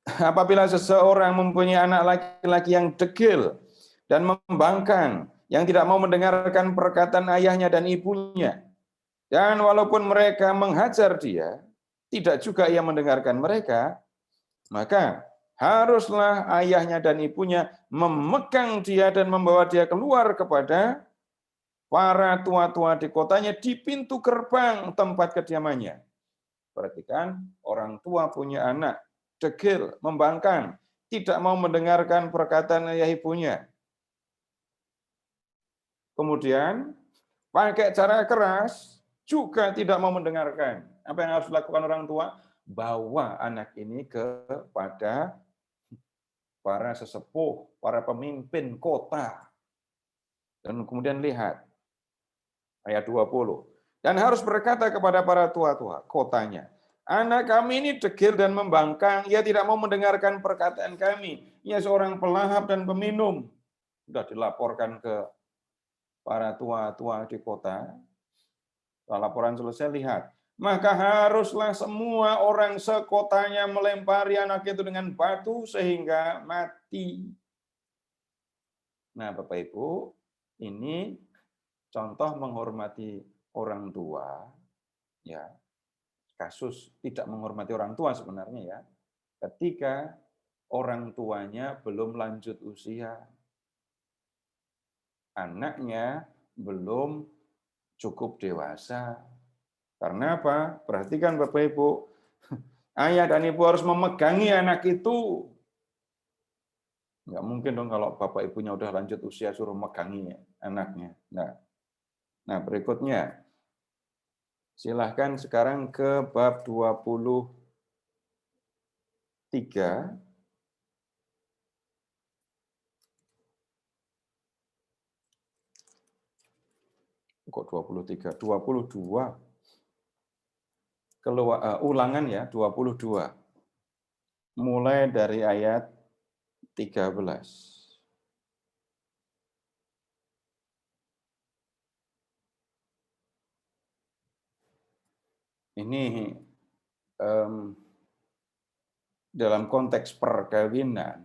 Apabila seseorang mempunyai anak laki-laki yang degil dan membangkang, yang tidak mau mendengarkan perkataan ayahnya dan ibunya, dan walaupun mereka menghajar dia, tidak juga ia mendengarkan mereka, maka haruslah ayahnya dan ibunya memegang dia dan membawa dia keluar kepada para tua-tua di kotanya di pintu gerbang tempat kediamannya. Perhatikan, orang tua punya anak, degil, membangkang, tidak mau mendengarkan perkataan ayah ibunya. Kemudian, pakai cara keras, juga tidak mau mendengarkan. Apa yang harus dilakukan orang tua? Bawa anak ini kepada para sesepuh, para pemimpin kota. Dan kemudian lihat, ayat 20. Dan harus berkata kepada para tua-tua kotanya, anak kami ini degil dan membangkang, ia tidak mau mendengarkan perkataan kami. Ia seorang pelahap dan peminum. Sudah dilaporkan ke para tua-tua di kota. Setelah laporan selesai, lihat. Maka haruslah semua orang sekotanya melempari anak itu dengan batu sehingga mati. Nah, Bapak Ibu, ini contoh menghormati orang tua, ya. Kasus tidak menghormati orang tua sebenarnya ya. Ketika orang tuanya belum lanjut usia. Anaknya belum cukup dewasa. Karena apa? Perhatikan Bapak Ibu. Ayah dan Ibu harus memegangi anak itu. Nggak mungkin dong kalau Bapak Ibunya udah lanjut usia suruh megangi anaknya. Nah, berikutnya. Silahkan sekarang ke bab 23. Kok 23? 22. Ulangan ya, 22. Mulai dari ayat 13. Ini dalam konteks perkawinan,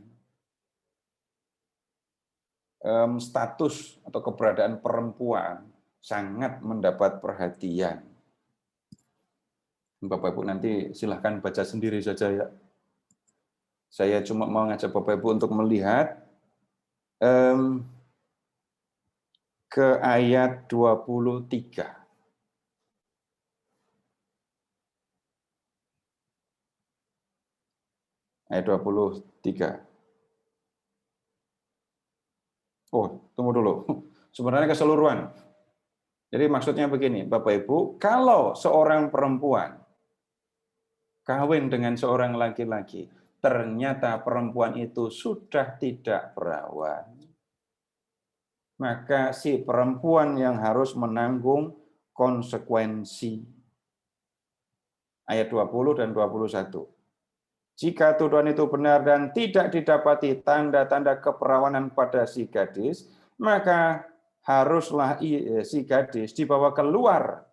status atau keberadaan perempuan sangat mendapat perhatian. Bapak Ibu nanti silahkan baca sendiri saja ya. Saya cuma mau ngajak Bapak Ibu untuk melihat ke ayat 23. Ayat 23. Oh, tunggu dulu. Sebenarnya keseluruhan. Jadi maksudnya begini, Bapak Ibu, kalau seorang perempuan kawin dengan seorang laki-laki, ternyata perempuan itu sudah tidak perawan, maka si perempuan yang harus menanggung konsekuensi. ayat 20 dan 21. Jika tuduhan itu benar dan tidak didapati tanda-tanda keperawanan pada si gadis, maka haruslah si gadis dibawa keluar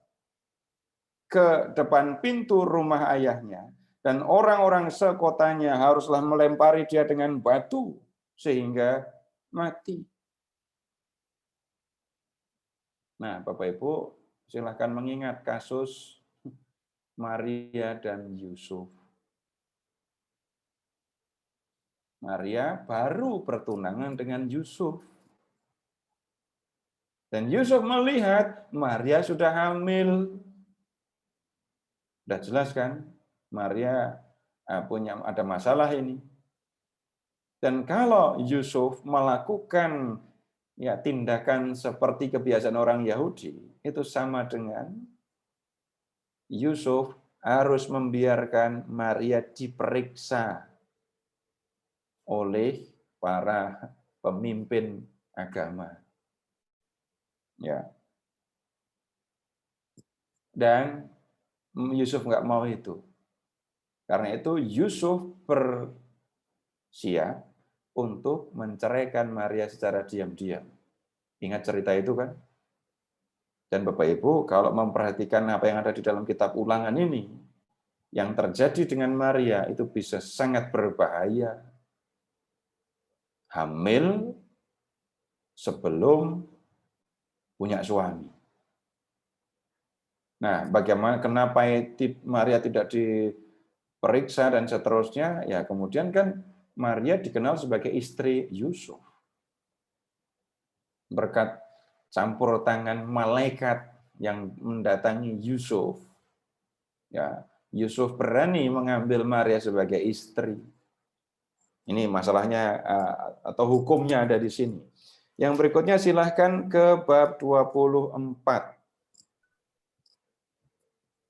ke depan pintu rumah ayahnya, dan orang-orang sekotanya haruslah melempari dia dengan batu sehingga mati. Nah, Bapak Ibu, silahkan mengingat kasus Maria dan Yusuf. Maria baru bertunangan dengan Yusuf. Dan Yusuf melihat Maria sudah hamil. Sudah jelas kan? Maria ada masalah ini. Dan kalau Yusuf melakukan tindakan seperti kebiasaan orang Yahudi, itu sama dengan Yusuf harus membiarkan Maria diperiksa oleh para pemimpin agama. Ya. Dan Yusuf nggak mau itu. Karena itu Yusuf bersiap untuk menceraikan Maria secara diam-diam. Ingat cerita itu kan? Dan Bapak Ibu, kalau memperhatikan apa yang ada di dalam kitab Ulangan ini, yang terjadi dengan Maria itu bisa sangat berbahaya. Hamil sebelum punya suami. Nah, kenapa Maria tidak diperiksa dan seterusnya? Ya, kemudian kan Maria dikenal sebagai istri Yusuf. Berkat campur tangan malaikat yang mendatangi Yusuf, ya, Yusuf berani mengambil Maria sebagai istri. Ini masalahnya atau hukumnya ada di sini. Yang berikutnya silahkan ke bab 24.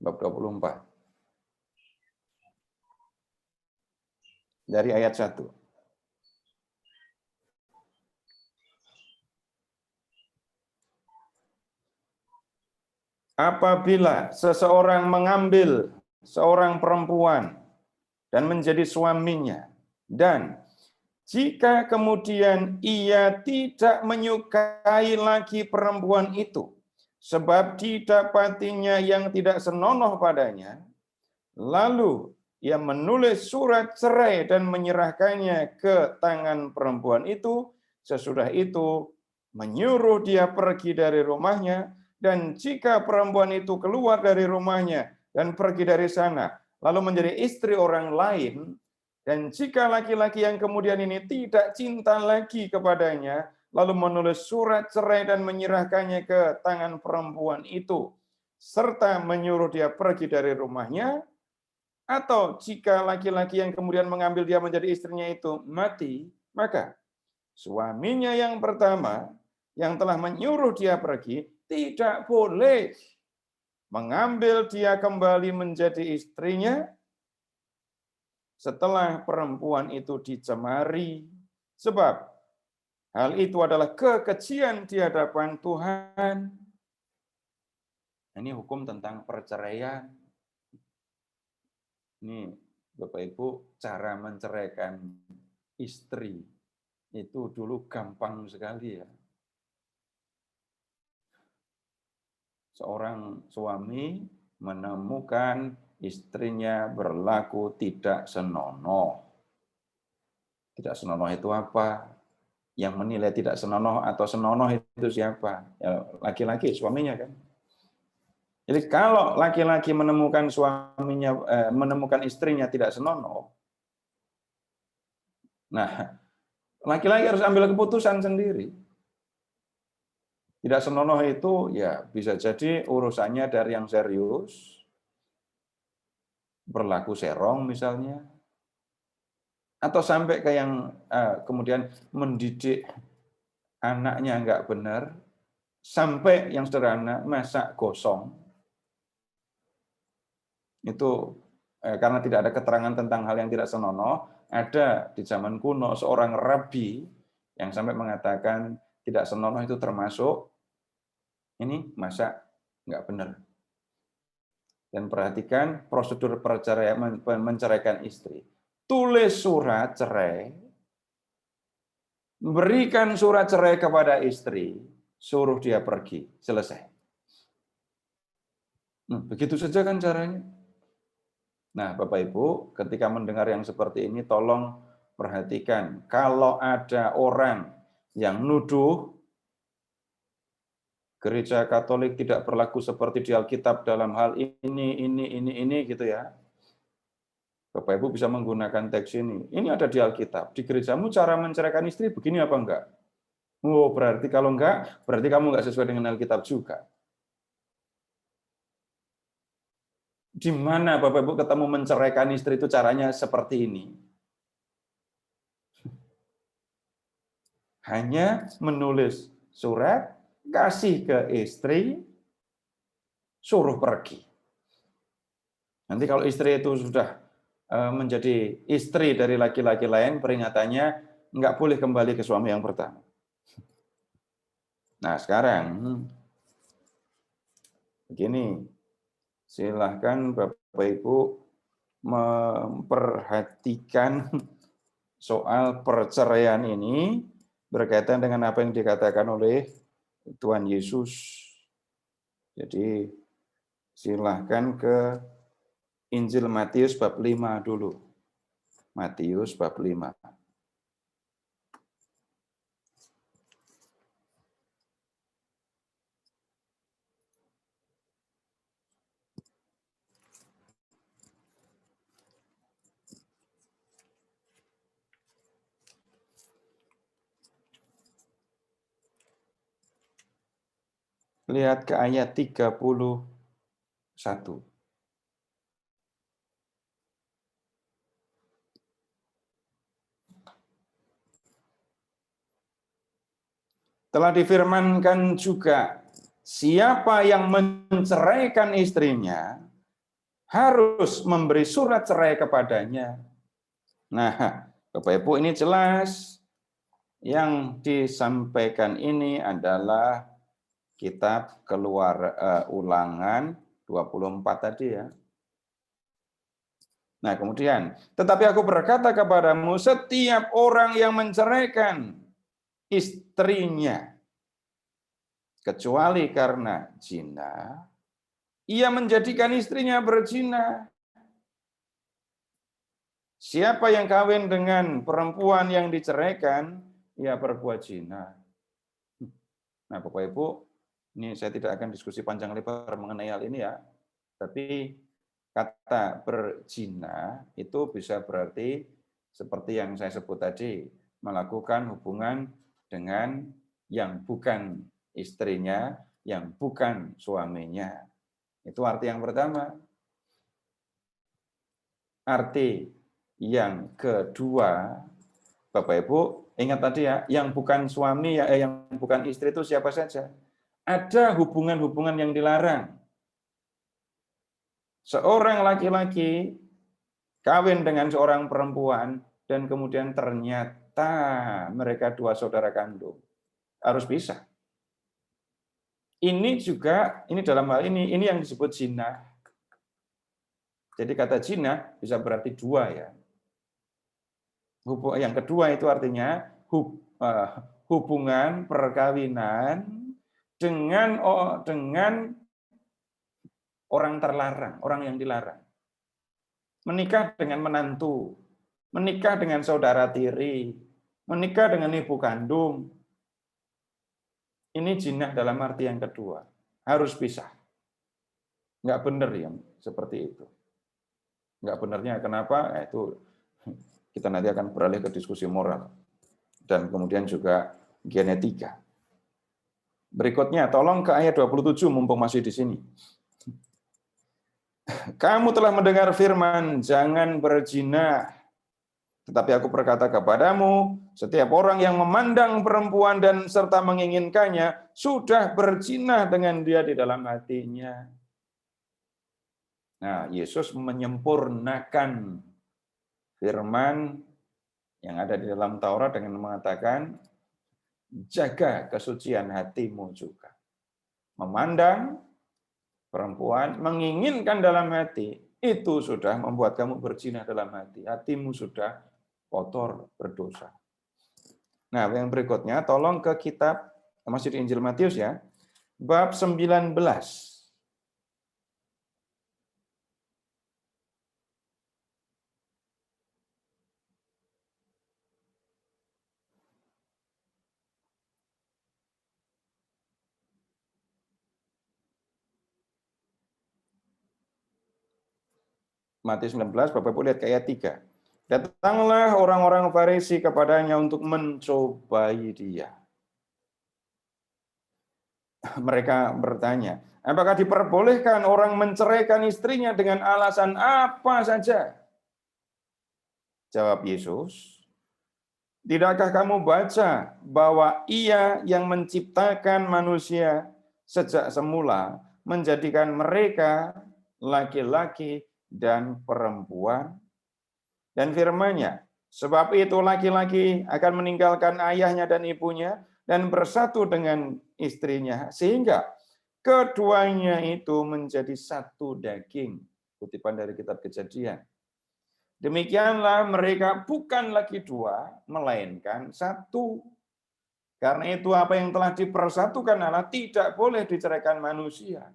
Bab 24. Dari ayat 1. Apabila seseorang mengambil seorang perempuan dan menjadi suaminya, dan jika kemudian ia tidak menyukai lagi perempuan itu, sebab didapatinya yang tidak senonoh padanya, lalu ia menulis surat cerai dan menyerahkannya ke tangan perempuan itu, sesudah itu menyuruh dia pergi dari rumahnya, dan jika perempuan itu keluar dari rumahnya dan pergi dari sana, lalu menjadi istri orang lain, dan jika laki-laki yang kemudian ini tidak cinta lagi kepadanya, lalu menulis surat cerai dan menyerahkannya ke tangan perempuan itu, serta menyuruh dia pergi dari rumahnya, atau jika laki-laki yang kemudian mengambil dia menjadi istrinya itu mati, maka suaminya yang pertama yang telah menyuruh dia pergi tidak boleh mengambil dia kembali menjadi istrinya setelah perempuan itu dicemari, sebab hal itu adalah kekejian di hadapan Tuhan. Ini hukum tentang perceraian. Ini Bapak Ibu, cara menceraikan istri itu dulu gampang sekali ya. Seorang suami menemukan istrinya berlaku tidak senonoh. Tidak senonoh itu apa? Yang menilai tidak senonoh atau senonoh itu siapa? Ya, laki-laki, suaminya kan. Jadi kalau laki-laki menemukan suaminya, menemukan istrinya tidak senonoh, nah laki-laki harus ambil keputusan sendiri. Tidak senonoh itu ya bisa jadi urusannya dari yang serius, berlaku serong misalnya, atau sampai ke yang kemudian mendidik anaknya nggak benar, sampai yang sederhana masak gosong. Itu karena tidak ada keterangan tentang hal yang tidak senonoh, ada di zaman kuno seorang rabi yang sampai mengatakan tidak senonoh itu termasuk ini masak nggak benar. Dan perhatikan prosedur perceraian menceraikan istri. Tulis surat cerai, berikan surat cerai kepada istri, suruh dia pergi, selesai. Begitu saja kan caranya. Nah, Bapak Ibu, ketika mendengar yang seperti ini, tolong perhatikan. Kalau ada orang yang nuduh Gereja Katolik tidak berlaku seperti di Alkitab dalam hal ini gitu ya. Bapak Ibu bisa menggunakan teks ini. Ini ada di Alkitab. Di gerejamu cara menceraikan istri begini apa enggak? Oh, berarti kalau enggak, berarti kamu enggak sesuai dengan Alkitab juga. Di mana Bapak Ibu ketemu menceraikan istri itu caranya seperti ini? Hanya menulis surat, kasih ke istri, suruh pergi. Nanti kalau istri itu sudah menjadi istri dari laki-laki lain, peringatannya nggak boleh kembali ke suami yang pertama. Nah sekarang, begini, silahkan Bapak Ibu memperhatikan soal perceraian ini berkaitan dengan apa yang dikatakan oleh Tuhan Yesus. Jadi silahkan ke Injil Matius bab 5 dulu. Matius bab 5. Lihat ke ayat 31. Telah difirmankan juga, siapa yang menceraikan istrinya harus memberi surat cerai kepadanya. Nah, Bapak Ibu ini jelas yang disampaikan ini adalah kitab Ulangan 24 tadi ya. Nah, kemudian, tetapi aku berkata kepadamu, setiap orang yang menceraikan istrinya, kecuali karena zina, ia menjadikan istrinya berzina. Siapa yang kawin dengan perempuan yang diceraikan, ia berbuat zina. Nah, Bapak Ibu, ini saya tidak akan diskusi panjang lebar mengenai hal ini ya, tapi kata berzina itu bisa berarti seperti yang saya sebut tadi, melakukan hubungan dengan yang bukan istrinya, yang bukan suaminya. Itu arti yang pertama. Arti yang kedua, Bapak Ibu, ingat tadi ya, yang bukan suami, yang bukan istri itu siapa saja. Ada hubungan-hubungan yang dilarang. Seorang laki-laki kawin dengan seorang perempuan dan kemudian ternyata mereka dua saudara kandung. Harus bisa. Ini juga, ini dalam hal ini yang disebut zina. Jadi kata zina bisa berarti dua ya. Yang kedua itu artinya hubungan perkawinan dengan orang terlarang, orang yang dilarang. Menikah dengan menantu, menikah dengan saudara tiri, menikah dengan ibu kandung. Ini zina dalam arti yang kedua. Harus pisah. Nggak benar yang seperti itu. Nggak benarnya kenapa? Itu kita nanti akan beralih ke diskusi moral. Dan kemudian juga genetika. Berikutnya, tolong ke ayat 27, mumpung masih di sini. Kamu telah mendengar firman, jangan berzina. Tetapi aku berkata kepadamu, setiap orang yang memandang perempuan dan serta menginginkannya, sudah berzina dengan dia di dalam hatinya. Nah, Yesus menyempurnakan firman yang ada di dalam Taurat dengan mengatakan, jaga kesucian hatimu juga. Memandang perempuan menginginkan dalam hati, itu sudah membuat kamu berzina dalam hati. Hatimu sudah kotor, berdosa. Nah, yang berikutnya, tolong ke kitab, masih di Injil Matius ya, bab 19. Matius 19, Bapak Ibu lihat ke ayat 3. Datanglah orang-orang Farisi kepadanya untuk mencobai dia. Mereka bertanya, apakah diperbolehkan orang menceraikan istrinya dengan alasan apa saja? Jawab Yesus, tidakkah kamu baca bahwa Ia yang menciptakan manusia sejak semula menjadikan mereka laki-laki dan perempuan? Dan firman-Nya, sebab itu laki-laki akan meninggalkan ayahnya dan ibunya dan bersatu dengan istrinya, sehingga keduanya itu menjadi satu daging. Kutipan dari kitab Kejadian. Demikianlah mereka bukan lagi dua, melainkan satu. Karena itu apa yang telah dipersatukan Allah tidak boleh diceraikan manusia.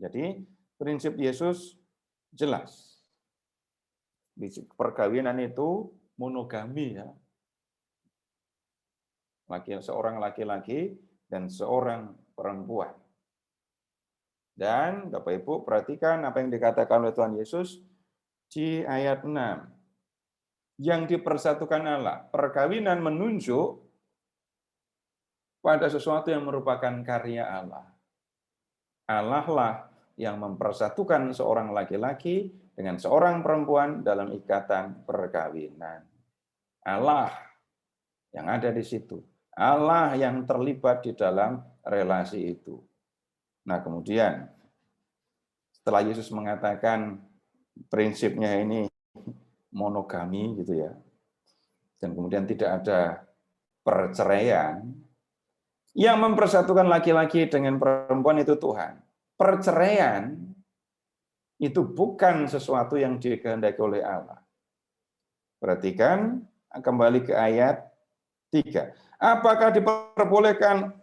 Jadi prinsip Yesus jelas. Perkawinan itu monogami ya. Seorang laki-laki dan seorang perempuan. Dan Bapak Ibu perhatikan apa yang dikatakan oleh Tuhan Yesus di ayat 6. Yang dipersatukan Allah. Perkawinan menunjuk pada sesuatu yang merupakan karya Allah. Allah lah yang mempersatukan seorang laki-laki dengan seorang perempuan dalam ikatan perkawinan. Allah yang ada di situ. Allah yang terlibat di dalam relasi itu. Nah, kemudian setelah Yesus mengatakan prinsipnya ini monogami gitu ya. Dan kemudian tidak ada perceraian, yang mempersatukan laki-laki dengan perempuan itu Tuhan. Perceraian itu bukan sesuatu yang dikehendaki oleh Allah. Perhatikan kembali ke ayat 3. Apakah diperbolehkan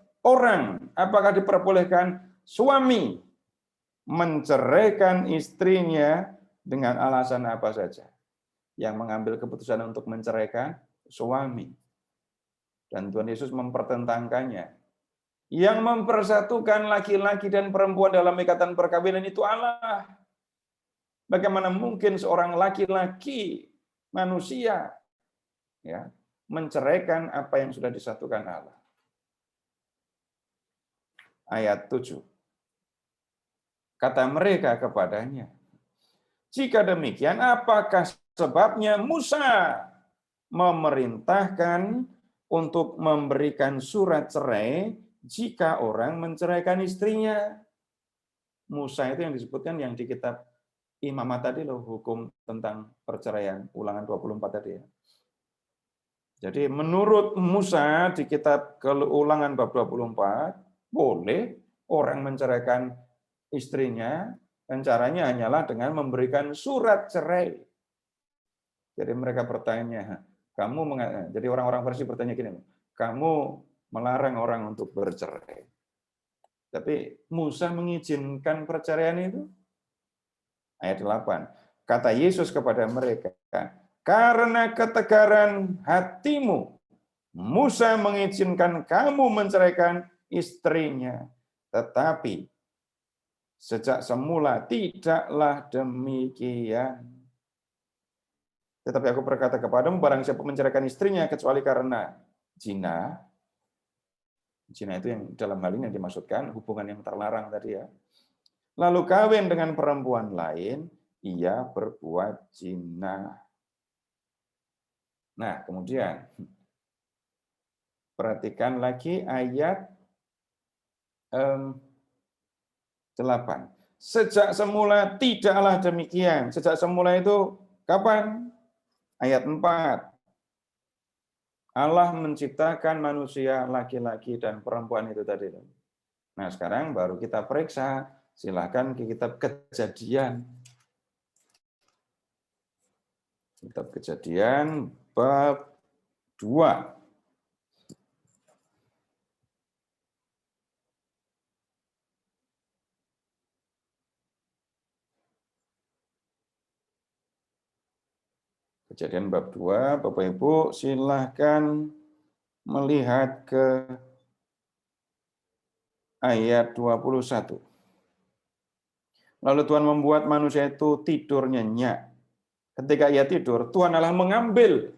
apakah diperbolehkan suami menceraikan istrinya dengan alasan apa saja? Yang mengambil keputusan untuk menceraikan suami. Dan Tuhan Yesus mempertentangkannya. Yang mempersatukan laki-laki dan perempuan dalam ikatan perkawinan itu Allah. Bagaimana mungkin seorang laki-laki manusia ya menceraikan apa yang sudah disatukan Allah? Ayat 7. Kata mereka kepadanya, jika demikian apakah sebabnya Musa memerintahkan untuk memberikan surat cerai jika orang menceraikan istrinya? Musa itu yang disebutkan yang di kitab Imamat tadi loh, hukum tentang perceraian, Ulangan 24 tadi ya. Jadi menurut Musa di kitab Ulangan bab 24, boleh orang menceraikan istrinya dan caranya hanyalah dengan memberikan surat cerai. Jadi mereka bertanya, jadi orang-orang Farisi bertanya gini, kamu melarang orang untuk bercerai. Tapi Musa mengizinkan perceraian itu? Ayat 8. Kata Yesus kepada mereka, karena ketegaran hatimu, Musa mengizinkan kamu menceraikan istrinya. Tetapi sejak semula tidaklah demikian. Tetapi aku berkata kepadamu, barang siapa menceraikan istrinya kecuali karena zina. Zina itu yang dalam hal ini yang dimaksudkan hubungan yang terlarang tadi ya. Lalu kawin dengan perempuan lain, ia berbuat zina. Nah, kemudian perhatikan lagi ayat 8. Sejak semula tidaklah demikian. Sejak semula itu kapan? Ayat 4. Allah menciptakan manusia laki-laki dan perempuan itu tadi. Nah, sekarang baru kita periksa. Silakan ke kitab Kejadian. Kitab Kejadian bab 2. Kejadian bab 2, Bapak Ibu silahkan melihat ke ayat 21. Lalu Tuhan membuat manusia itu tidur nyenyak. Ketika ia tidur, Tuhan Allah mengambil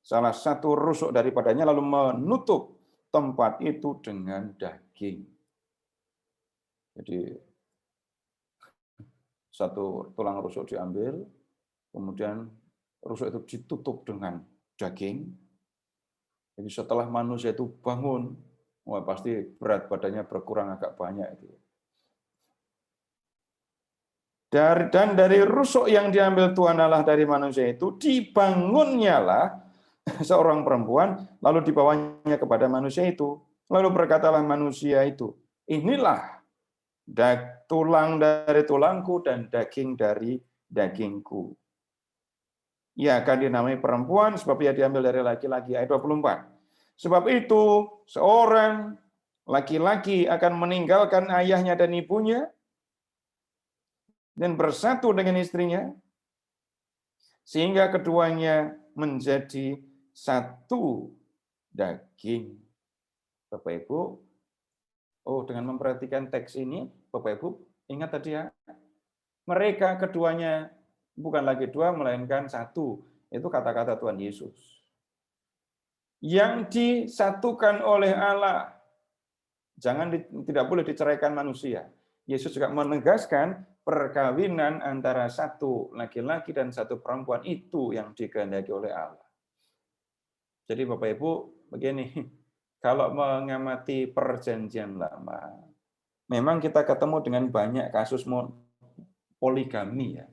salah satu rusuk daripadanya lalu menutup tempat itu dengan daging. Jadi satu tulang rusuk diambil, kemudian rusuk itu ditutup dengan daging. Jadi setelah manusia itu bangun, wah pasti berat badannya berkurang agak banyak itu. Dan dari rusuk yang diambil Tuhan Allah dari manusia itu, dibangunnyalah seorang perempuan, lalu dibawanya kepada manusia itu. Lalu berkatalah manusia itu, inilah tulang dari tulangku dan daging dari dagingku. Ia akan dinamai perempuan sebab ia diambil dari laki-laki. Ayat 24. Sebab itu seorang laki-laki akan meninggalkan ayahnya dan ibunya dan bersatu dengan istrinya sehingga keduanya menjadi satu daging. Bapak Ibu, dengan memperhatikan teks ini, Bapak Ibu ingat tadi ya, mereka keduanya bukan lagi dua, melainkan satu. Itu kata-kata Tuhan Yesus. Yang disatukan oleh Allah. Tidak boleh diceraikan manusia. Yesus juga menegaskan perkawinan antara satu laki-laki dan satu perempuan itu yang dikehendaki oleh Allah. Jadi Bapak Ibu, begini, kalau mengamati perjanjian lama, memang kita ketemu dengan banyak kasus poligami ya.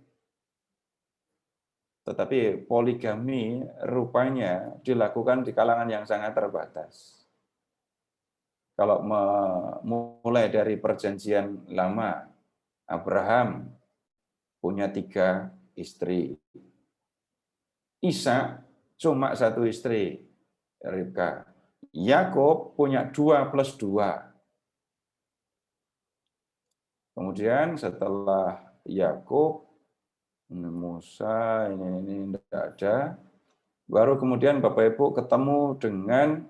Tetapi poligami rupanya dilakukan di kalangan yang sangat terbatas. Kalau mulai dari perjanjian lama, Abraham punya 3 istri. Ishak cuma 1 istri, Ribka. Yakub punya 2 plus 2. Kemudian setelah Yakub, Musa, ini tidak ada. Baru kemudian Bapak Ibu ketemu dengan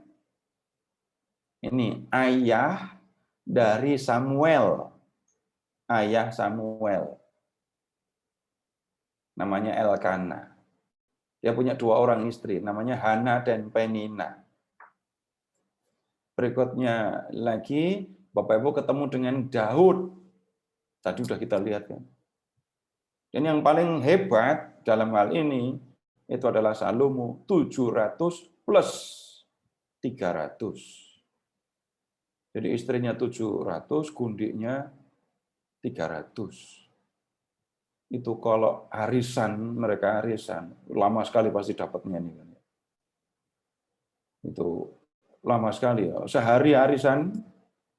ini ayah dari Samuel. Ayah Samuel. Namanya Elkana. Dia punya 2 orang istri, namanya Hana dan Penina. Berikutnya lagi, Bapak Ibu ketemu dengan Daud. Tadi sudah kita lihat kan. Dan yang paling hebat dalam hal ini, itu adalah Salomo, 700 plus 300. Jadi istrinya 700, gundiknya 300. Itu kalau mereka arisan, lama sekali pasti dapatnya nih. Itu lama sekali. Sehari arisan,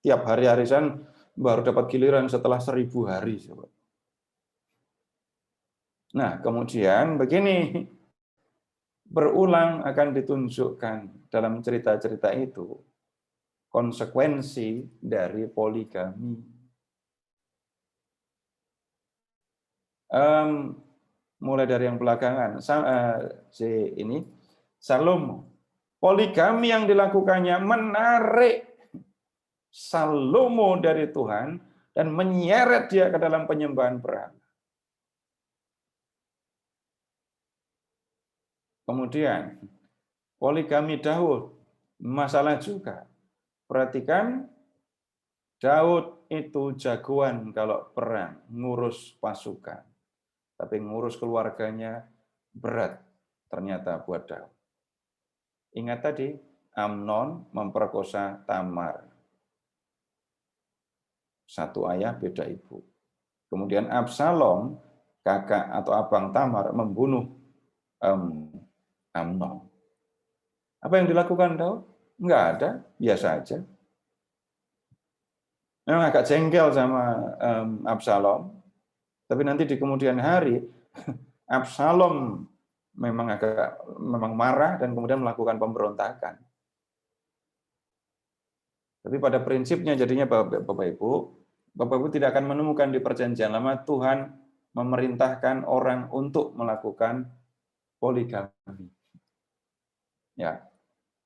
tiap hari arisan, baru dapat giliran setelah 1000 hari. Nah, kemudian begini, berulang akan ditunjukkan dalam cerita-cerita itu konsekuensi dari poligami. Mulai dari yang belakangan, Salomo. Poligami yang dilakukannya menarik Salomo dari Tuhan dan menyeret dia ke dalam penyembahan berhala. Kemudian poligami Daud, masalah juga. Perhatikan, Daud itu jagoan kalau perang, ngurus pasukan. Tapi ngurus keluarganya berat ternyata buat Daud. Ingat tadi, Amnon memperkosa Tamar. Satu ayah, beda ibu. Kemudian Absalom, kakak atau abang Tamar, membunuh Amnon. Apa yang dilakukan Daud? Enggak ada, biasa aja. memang agak jengkel sama Absalom, tapi nanti di kemudian hari Absalom memang marah dan kemudian melakukan pemberontakan. Tapi pada prinsipnya jadinya Bapak Ibu tidak akan menemukan di Perjanjian Lama Tuhan memerintahkan orang untuk melakukan poligami. Ya.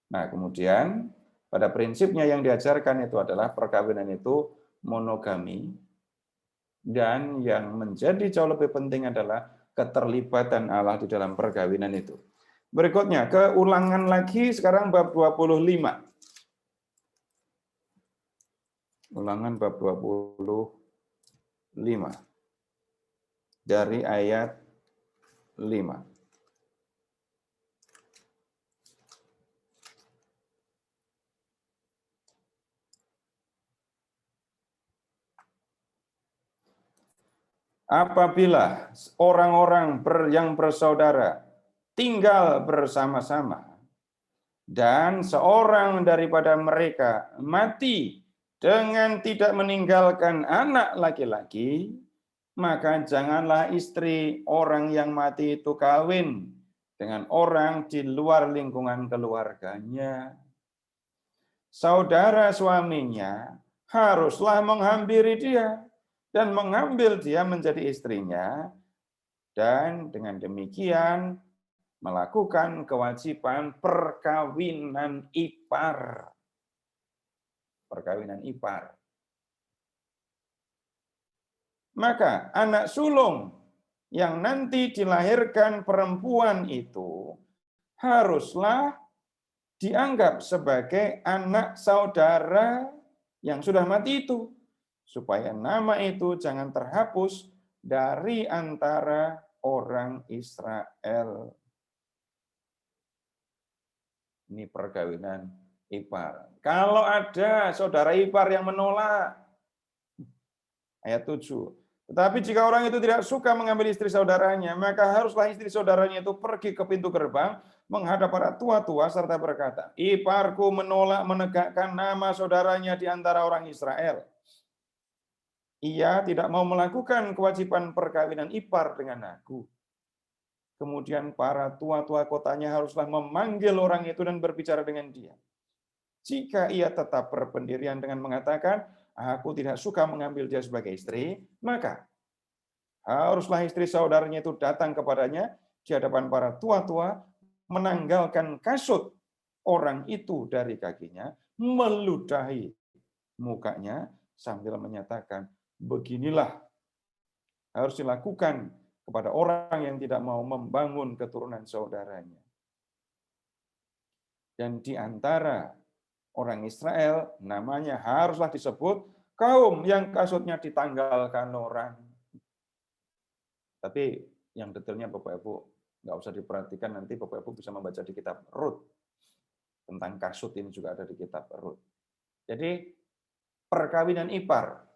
Nah, kemudian pada prinsipnya yang diajarkan itu adalah perkawinan itu monogami, dan yang menjadi jauh lebih penting adalah keterlibatan Allah di dalam perkawinan itu. Berikutnya, keulangan lagi sekarang bab 25. Ulangan bab 25. Dari ayat 5. Apabila orang-orang yang bersaudara tinggal bersama-sama dan seorang daripada mereka mati dengan tidak meninggalkan anak laki-laki, maka janganlah istri orang yang mati itu kawin dengan orang di luar lingkungan keluarganya. Saudara suaminya haruslah menghampiri dia dan mengambil dia menjadi istrinya, dan dengan demikian melakukan kewajiban perkawinan ipar. Perkawinan ipar. Maka anak sulung yang nanti dilahirkan perempuan itu haruslah dianggap sebagai anak saudara yang sudah mati itu, supaya nama itu jangan terhapus dari antara orang Israel. Ini perkawinan ipar. Kalau ada saudara ipar yang menolak, ayat 7. Tetapi jika orang itu tidak suka mengambil istri saudaranya, maka haruslah istri saudaranya itu pergi ke pintu gerbang, menghadap para tua-tua serta berkata, iparku menolak menegakkan nama saudaranya di antara orang Israel. Ia tidak mau melakukan kewajiban perkawinan ipar dengan aku. Kemudian para tua-tua kotanya haruslah memanggil orang itu dan berbicara dengan dia. Jika ia tetap berpendirian dengan mengatakan, aku tidak suka mengambil dia sebagai istri, maka haruslah istri saudaranya itu datang kepadanya di hadapan para tua-tua, menanggalkan kasut orang itu dari kakinya, meludahi mukanya sambil menyatakan, beginilah harus dilakukan kepada orang yang tidak mau membangun keturunan saudaranya. Dan di antara orang Israel namanya haruslah disebut kaum yang kasutnya ditanggalkan orang. Tapi yang detailnya Bapak Ibu nggak usah diperhatikan, nanti Bapak Ibu bisa membaca di kitab Rut. Tentang kasut ini juga ada di kitab Rut. Jadi perkawinan ipar.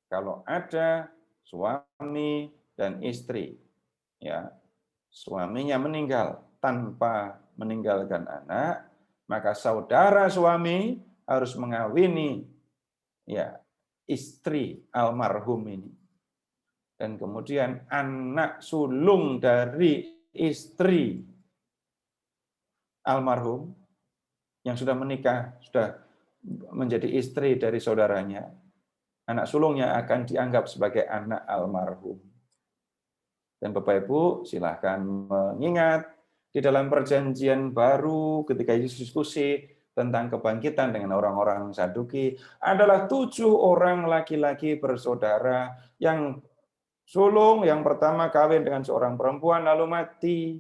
Kalau ada suami dan istri, ya, suaminya meninggal tanpa meninggalkan anak, maka saudara suami harus mengawini, ya, istri almarhum ini. Dan kemudian anak sulung dari istri almarhum yang sudah menikah, sudah menjadi istri dari saudaranya, anak sulungnya akan dianggap sebagai anak almarhum. Dan Bapak Ibu silahkan mengingat di dalam perjanjian baru ketika Yesus diskusi tentang kebangkitan dengan orang-orang Saduki adalah 7 orang laki-laki bersaudara yang sulung yang pertama kawin dengan seorang perempuan lalu mati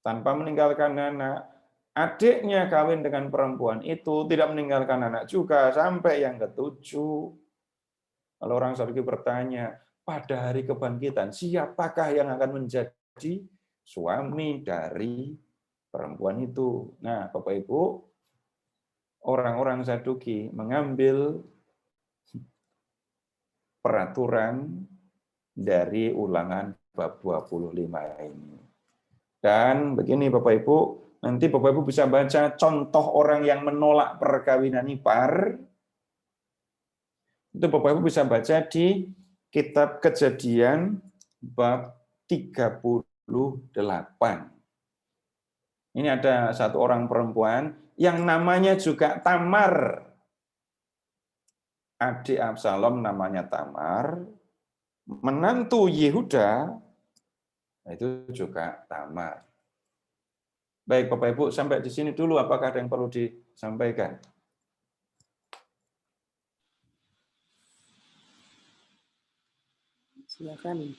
tanpa meninggalkan anak. Adiknya kawin dengan perempuan itu, tidak meninggalkan anak juga, sampai yang ke-7. Lalu orang Saduki bertanya, pada hari kebangkitan, siapakah yang akan menjadi suami dari perempuan itu? Nah, Bapak Ibu, orang-orang Saduki mengambil peraturan dari Ulangan bab 25 ini. Dan begini Bapak Ibu, Nanti Bapak Ibu bisa baca contoh orang yang menolak perkawinan ipar. Itu Bapak Ibu bisa baca di kitab Kejadian bab 38. Ini ada satu orang perempuan yang namanya juga Tamar. Adik Absalom namanya Tamar. Menantu Yehuda itu juga Tamar. Baik Bapak Ibu, sampai di sini dulu. Apakah ada yang perlu disampaikan? Silakan.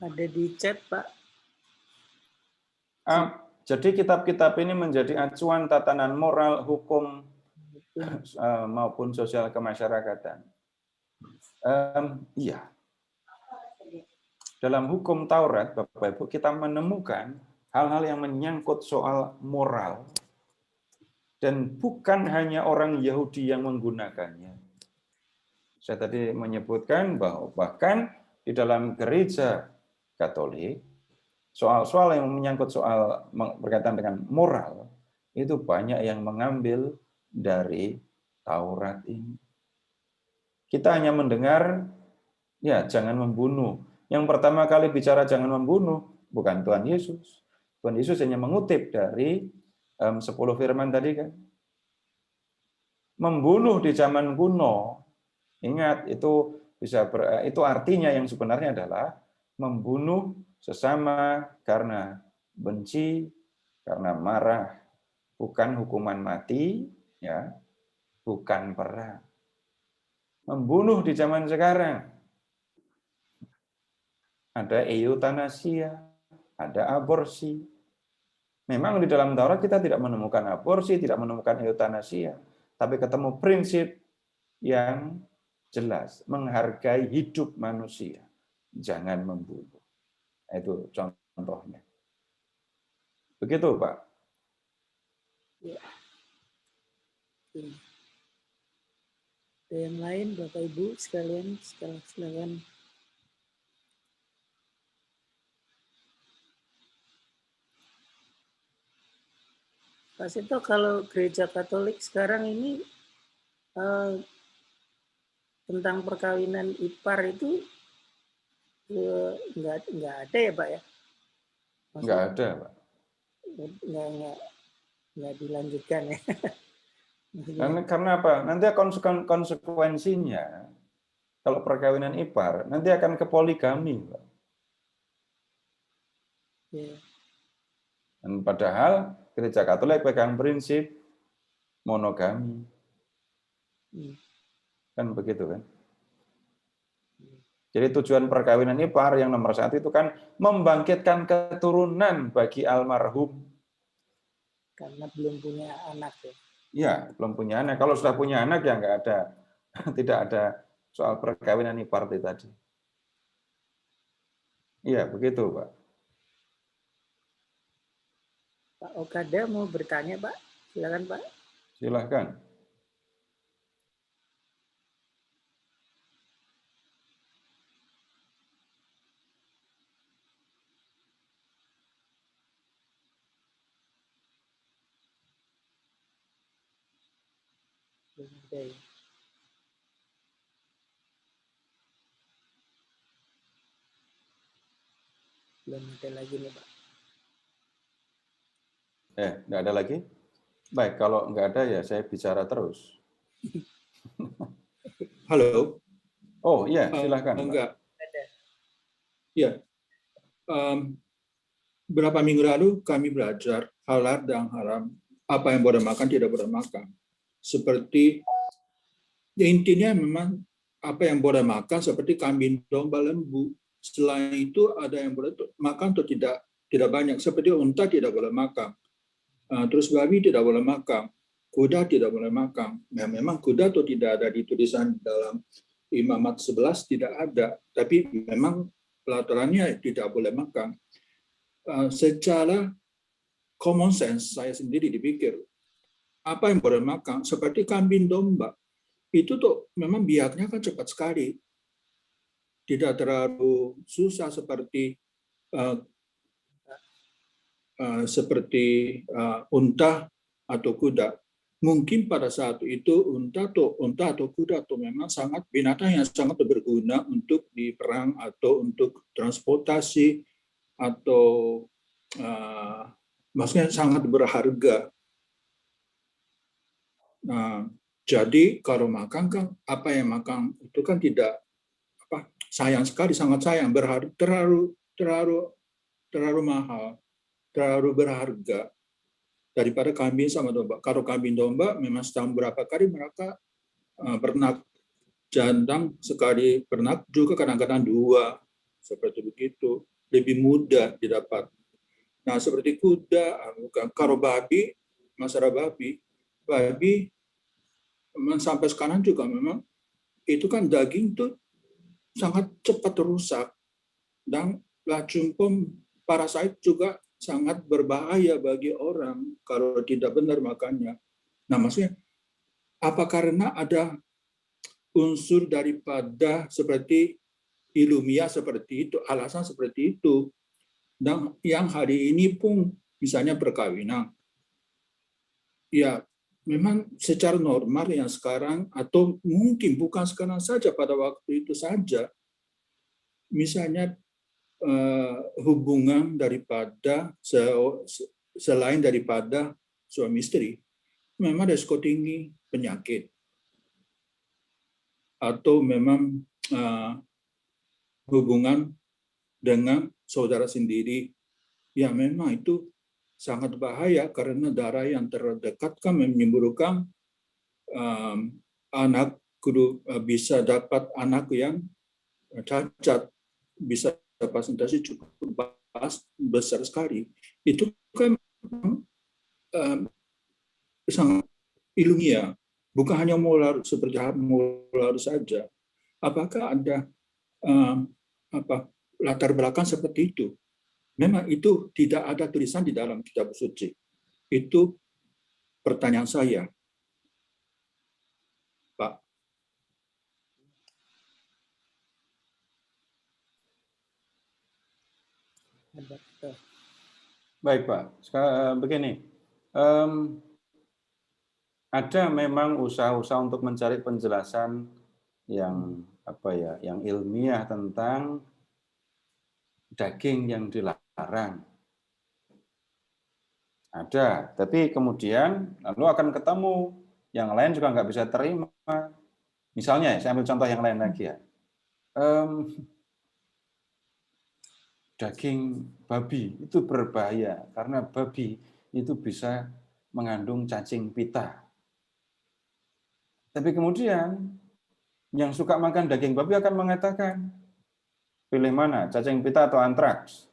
Ada di chat, Pak. Jadi kitab-kitab ini menjadi acuan tatanan moral, hukum, maupun sosial kemasyarakatan. Iya. Dalam hukum Taurat, Bapak Ibu, kita menemukan hal-hal yang menyangkut soal moral. Dan bukan hanya orang Yahudi yang menggunakannya. Saya tadi menyebutkan bahwa bahkan di dalam gereja Katolik, soal-soal yang menyangkut soal berkaitan dengan moral, itu banyak yang mengambil dari Taurat ini. Kita hanya mendengar, ya jangan membunuh. Yang pertama kali bicara jangan membunuh, bukan Tuhan Yesus. Tuhan Yesus hanya mengutip dari 10 firman tadi kan. Membunuh di zaman kuno, ingat itu itu artinya yang sebenarnya adalah membunuh sesama karena benci, karena marah, bukan hukuman mati, ya, bukan perang. Membunuh di zaman sekarang ada eutanasia, ada aborsi. Memang di dalam Taurat kita tidak menemukan aborsi, tidak menemukan eutanasia, tapi ketemu prinsip yang jelas, menghargai hidup manusia, jangan membunuh. Itu contohnya. Begitu, Pak. Ya. Ada yang lain, Bapak Ibu sekalian, silakan. Pak Seto, kalau gereja Katolik sekarang ini tentang perkawinan ipar itu nggak ada ya, Pak ya? Maksudnya, Nggak ada, Pak. Nggak dilanjutkan ya. Karena apa? Nanti konsekuensinya, kalau perkawinan ipar, nanti akan ke poligami, Pak. Ya. Dan padahal gereja Katolik pegang prinsip monogami. Kan begitu kan? Jadi tujuan perkawinan ipar yang nomor 1 itu kan membangkitkan keturunan bagi almarhum. Karena belum punya anak ya. Ya, belum punya anak. Kalau sudah punya anak ya nggak ada, tidak ada soal perkawinan ipar tadi. Iya, begitu, Pak. Pak Okada mau bertanya, Pak? Silakan, Pak. Silakan. Belum ada lagi nih, Pak. Nggak ada lagi? Baik, kalau nggak ada ya saya bicara terus. Halo. Oh iya, silakan. Enggak. Ya. Berapa minggu lalu kami belajar halal dan haram, apa yang boleh makan, tidak boleh makan. Seperti ya intinya memang apa yang boleh makan seperti kambing, domba, lembu. Selain itu ada yang boleh makan atau tidak banyak. Seperti unta tidak boleh makan. Terus babi tidak boleh makan. Kuda tidak boleh makan. Ya, memang kuda itu tidak ada di tulisan dalam Imamat 11 tidak ada. Tapi memang peraturannya tidak boleh makan. Secara common sense saya sendiri dipikir apa yang boleh makan seperti kambing domba itu tuh memang biaknya kan cepat sekali, tidak terlalu susah seperti seperti unta atau kuda. Mungkin pada saat itu unta atau kuda atau memang sangat binatang yang sangat berguna untuk di perang atau untuk transportasi atau maksudnya sangat berharga. Nah, jadi kalau makan kan apa yang makan itu kan tidak sayang sekali, sangat sayang, terlalu mahal, terlalu berharga daripada kambing sama domba. Kalau kambing domba memang setahun berapa kali mereka pernak, jandang sekali pernak juga kadang-kadang 2, seperti begitu, lebih mudah didapat. Nah seperti kuda, kalau babi, masalah babi memang sampai sekarang juga memang itu kan daging tuh sangat cepat rusak dan racun parasit juga sangat berbahaya bagi orang kalau tidak benar makannya. Nah, maksudnya apa karena ada unsur daripada seperti ilmiah seperti itu, alasan seperti itu. Dan yang hari ini pun misalnya perkawinan, ya memang secara normal yang sekarang atau mungkin bukan sekarang saja, pada waktu itu saja, misalnya hubungan daripada selain daripada suami istri, memang resiko tinggi penyakit atau memang hubungan dengan saudara sendiri, ya memang itu sangat bahaya karena darah yang terdekat kan menimbulkan anak bisa dapat anak yang cacat, bisa presentasi cukup besar sekali. Itu kan sangat ilmiah, bukan hanya molar seperti molar saja. Apakah ada latar belakang seperti itu? Memang itu tidak ada tulisan di dalam kitab suci. Itu pertanyaan saya, Pak. Baik Pak, begini, ada memang usaha-usaha untuk mencari penjelasan yang yang ilmiah tentang daging yang dilarang. Ada, tapi kemudian lalu akan ketemu yang lain juga nggak bisa terima. Misalnya, saya ambil contoh yang lain lagi ya. Daging babi itu berbahaya karena babi itu bisa mengandung cacing pita. Tapi kemudian yang suka makan daging babi akan mengatakan, pilih mana, cacing pita atau antraks?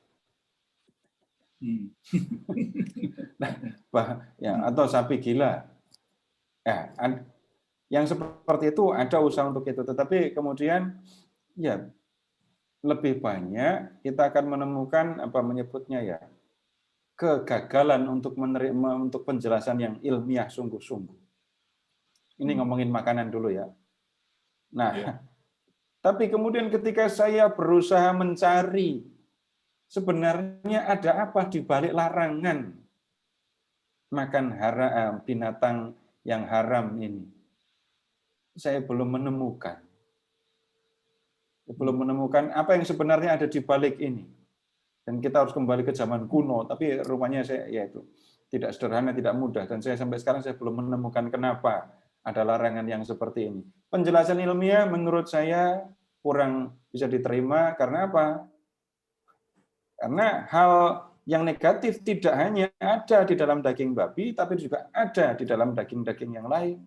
Atau sapi gila. Ya, yang seperti itu ada usaha untuk itu. Tetapi kemudian ya lebih banyak kita akan menemukan menyebutnya ya kegagalan untuk menerima untuk penjelasan yang ilmiah sungguh-sungguh. Ini ngomongin makanan dulu ya. Nah, tapi kemudian ketika saya berusaha mencari sebenarnya ada apa di balik larangan makan binatang yang haram ini, saya belum menemukan. Belum menemukan apa yang sebenarnya ada di balik ini. Dan kita harus kembali ke zaman kuno, tapi rupanya itu tidak sederhana, tidak mudah. Dan saya sampai sekarang saya belum menemukan kenapa ada larangan yang seperti ini. Penjelasan ilmiah menurut saya kurang bisa diterima karena apa? Karena hal yang negatif tidak hanya ada di dalam daging babi, tapi juga ada di dalam daging-daging yang lain.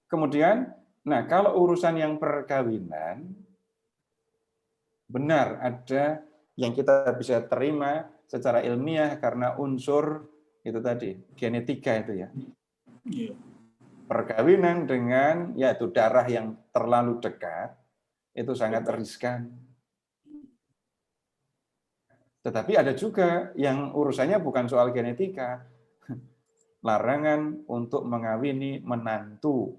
Kemudian, nah kalau urusan yang perkawinan, benar ada yang kita bisa terima secara ilmiah karena unsur itu tadi, genetika itu ya. Perkawinan dengan yaitu darah yang terlalu dekat, itu sangat riskan. Tetapi ada juga yang urusannya bukan soal genetika. Larangan untuk mengawini menantu,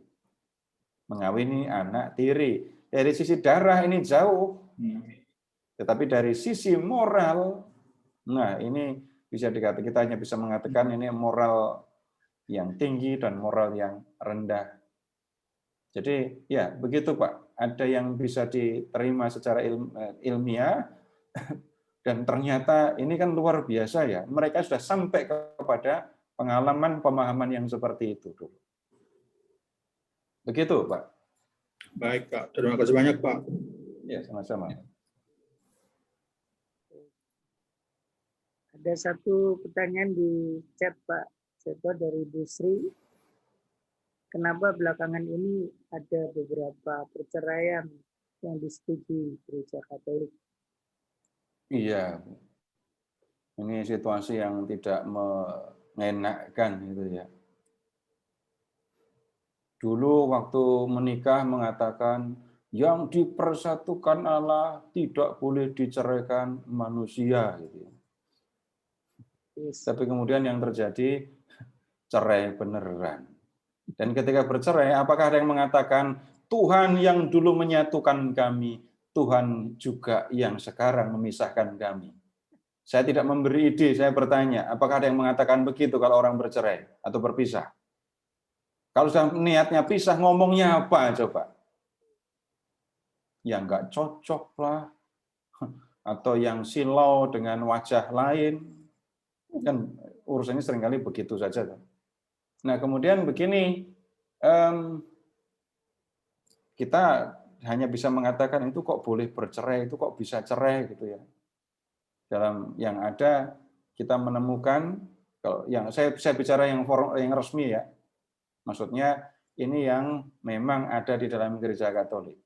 mengawini anak tiri. Dari sisi darah ini jauh. Tetapi dari sisi moral, Nah, ini bisa dikatakan, kita hanya bisa mengatakan ini moral yang tinggi dan moral yang rendah. Jadi ya begitu Pak, ada yang bisa diterima secara ilmiah, dan ternyata ini kan luar biasa ya, mereka sudah sampai kepada pengalaman, pemahaman yang seperti itu dulu. Begitu Pak. Baik Pak, terima kasih banyak Pak. Ya, sama-sama. Ada satu pertanyaan di chat Pak Seto dari Bu Sri. Kenapa belakangan ini ada beberapa perceraian yang disetujui Gereja Katolik? Iya, ini situasi yang tidak mengenakkan gitu ya. Dulu waktu menikah mengatakan yang dipersatukan Allah tidak boleh diceraikan manusia gitu. Yes. Tapi kemudian yang terjadi cerai beneran. Dan ketika bercerai, apakah ada yang mengatakan Tuhan yang dulu menyatukan kami, Tuhan juga yang sekarang memisahkan kami? Saya tidak memberi ide, saya bertanya, apakah ada yang mengatakan begitu kalau orang bercerai atau berpisah? Kalau sudah niatnya pisah, ngomongnya apa coba? Yang nggak cocok lah, atau yang silau dengan wajah lain, kan urusannya seringkali begitu saja. Nah kemudian begini, kita hanya bisa mengatakan itu kok boleh bercerai, itu kok bisa cerai gitu ya. Dalam yang ada kita menemukan, kalau yang saya bicara yang resmi ya, maksudnya ini yang memang ada di dalam Gereja Katolik.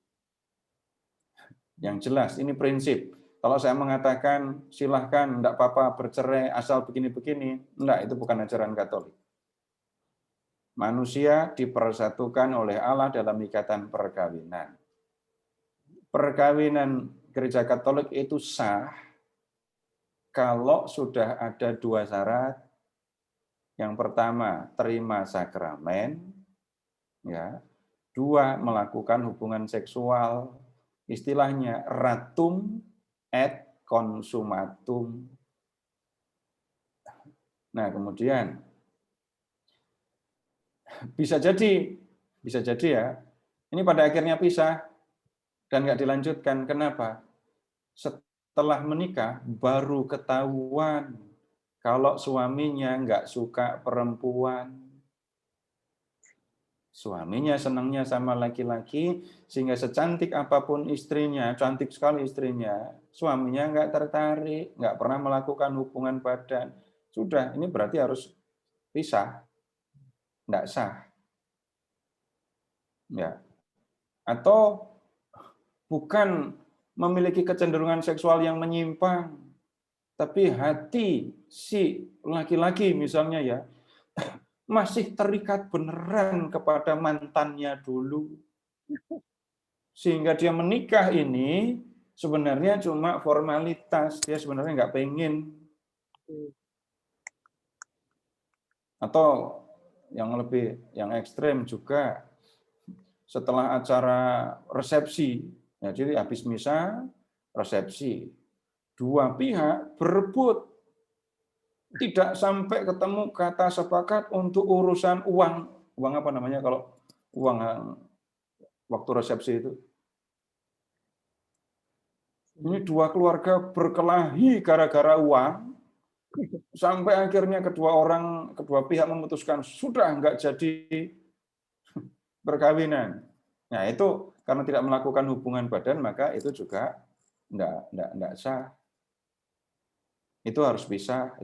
Yang jelas ini prinsip. Kalau saya mengatakan silahkan, enggak apa-apa bercerai asal begini-begini, enggak, itu bukan ajaran Katolik. Manusia dipersatukan oleh Allah dalam ikatan perkawinan. Perkawinan Gereja Katolik itu sah kalau sudah ada dua syarat. Yang pertama, terima sakramen, ya. Dua, melakukan hubungan seksual, istilahnya ratum et consumatum. Nah, kemudian bisa jadi ya, ini pada akhirnya pisah dan nggak dilanjutkan. Kenapa? Setelah menikah baru ketahuan kalau suaminya nggak suka perempuan. Suaminya senangnya sama laki-laki, sehingga secantik apapun istrinya, cantik sekali istrinya, suaminya nggak tertarik, nggak pernah melakukan hubungan badan. Sudah, ini berarti harus pisah. Nggak sah. Ya. Atau bukan memiliki kecenderungan seksual yang menyimpang, tapi hati si laki-laki misalnya ya, masih terikat beneran kepada mantannya dulu. Sehingga dia menikah ini sebenarnya cuma formalitas, dia sebenarnya nggak pengen. Atau yang ekstrem juga, setelah acara resepsi, ya, jadi habis misa, resepsi, dua pihak berebut, tidak sampai ketemu kata sepakat untuk urusan uang. Uang apa namanya kalau uang waktu resepsi itu? Ini dua keluarga berkelahi gara-gara uang, sampai akhirnya kedua pihak memutuskan sudah nggak jadi perkawinan. Nah itu karena tidak melakukan hubungan badan, maka itu juga enggak sah. Itu harus pisah.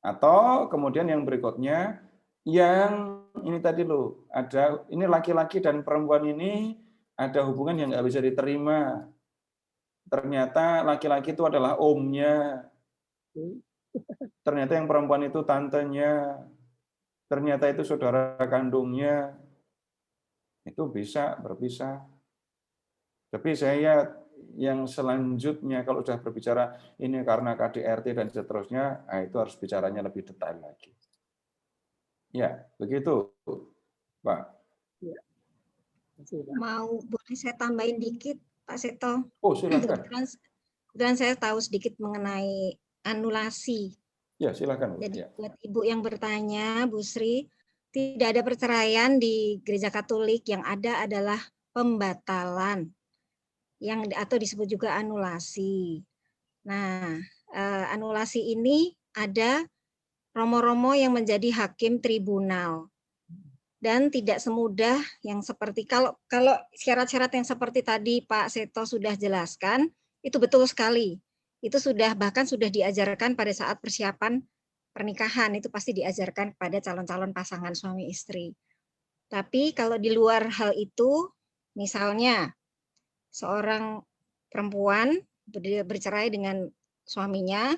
Atau kemudian yang berikutnya, yang ini tadi loh, ada ini laki-laki dan perempuan ini ada hubungan yang nggak bisa diterima. Ternyata laki-laki itu adalah omnya. Ternyata yang perempuan itu tantenya. Ternyata itu saudara kandungnya. Itu bisa berpisah. Tapi saya yang selanjutnya kalau sudah berbicara ini karena KDRT dan seterusnya, nah itu harus bicaranya lebih detail lagi. Ya, begitu, Pak. Ya. Boleh saya tambahin dikit, Pak Seto? Oh, silakan. Kebetulan saya tahu sedikit mengenai anulasi. Ya, silakan, Bu. Jadi Ya. buat Ibu yang bertanya, Bu Sri, tidak ada perceraian di Gereja Katolik, yang ada adalah pembatalan atau disebut juga anulasi. Nah, anulasi ini ada romo-romo yang menjadi hakim tribunal, dan tidak semudah yang seperti kalau syarat-syarat yang seperti tadi Pak Seto sudah jelaskan, itu betul sekali. Itu bahkan sudah diajarkan pada saat persiapan pernikahan, itu pasti diajarkan pada calon-calon pasangan suami istri. Tapi kalau di luar hal itu, misalnya seorang perempuan bercerai dengan suaminya,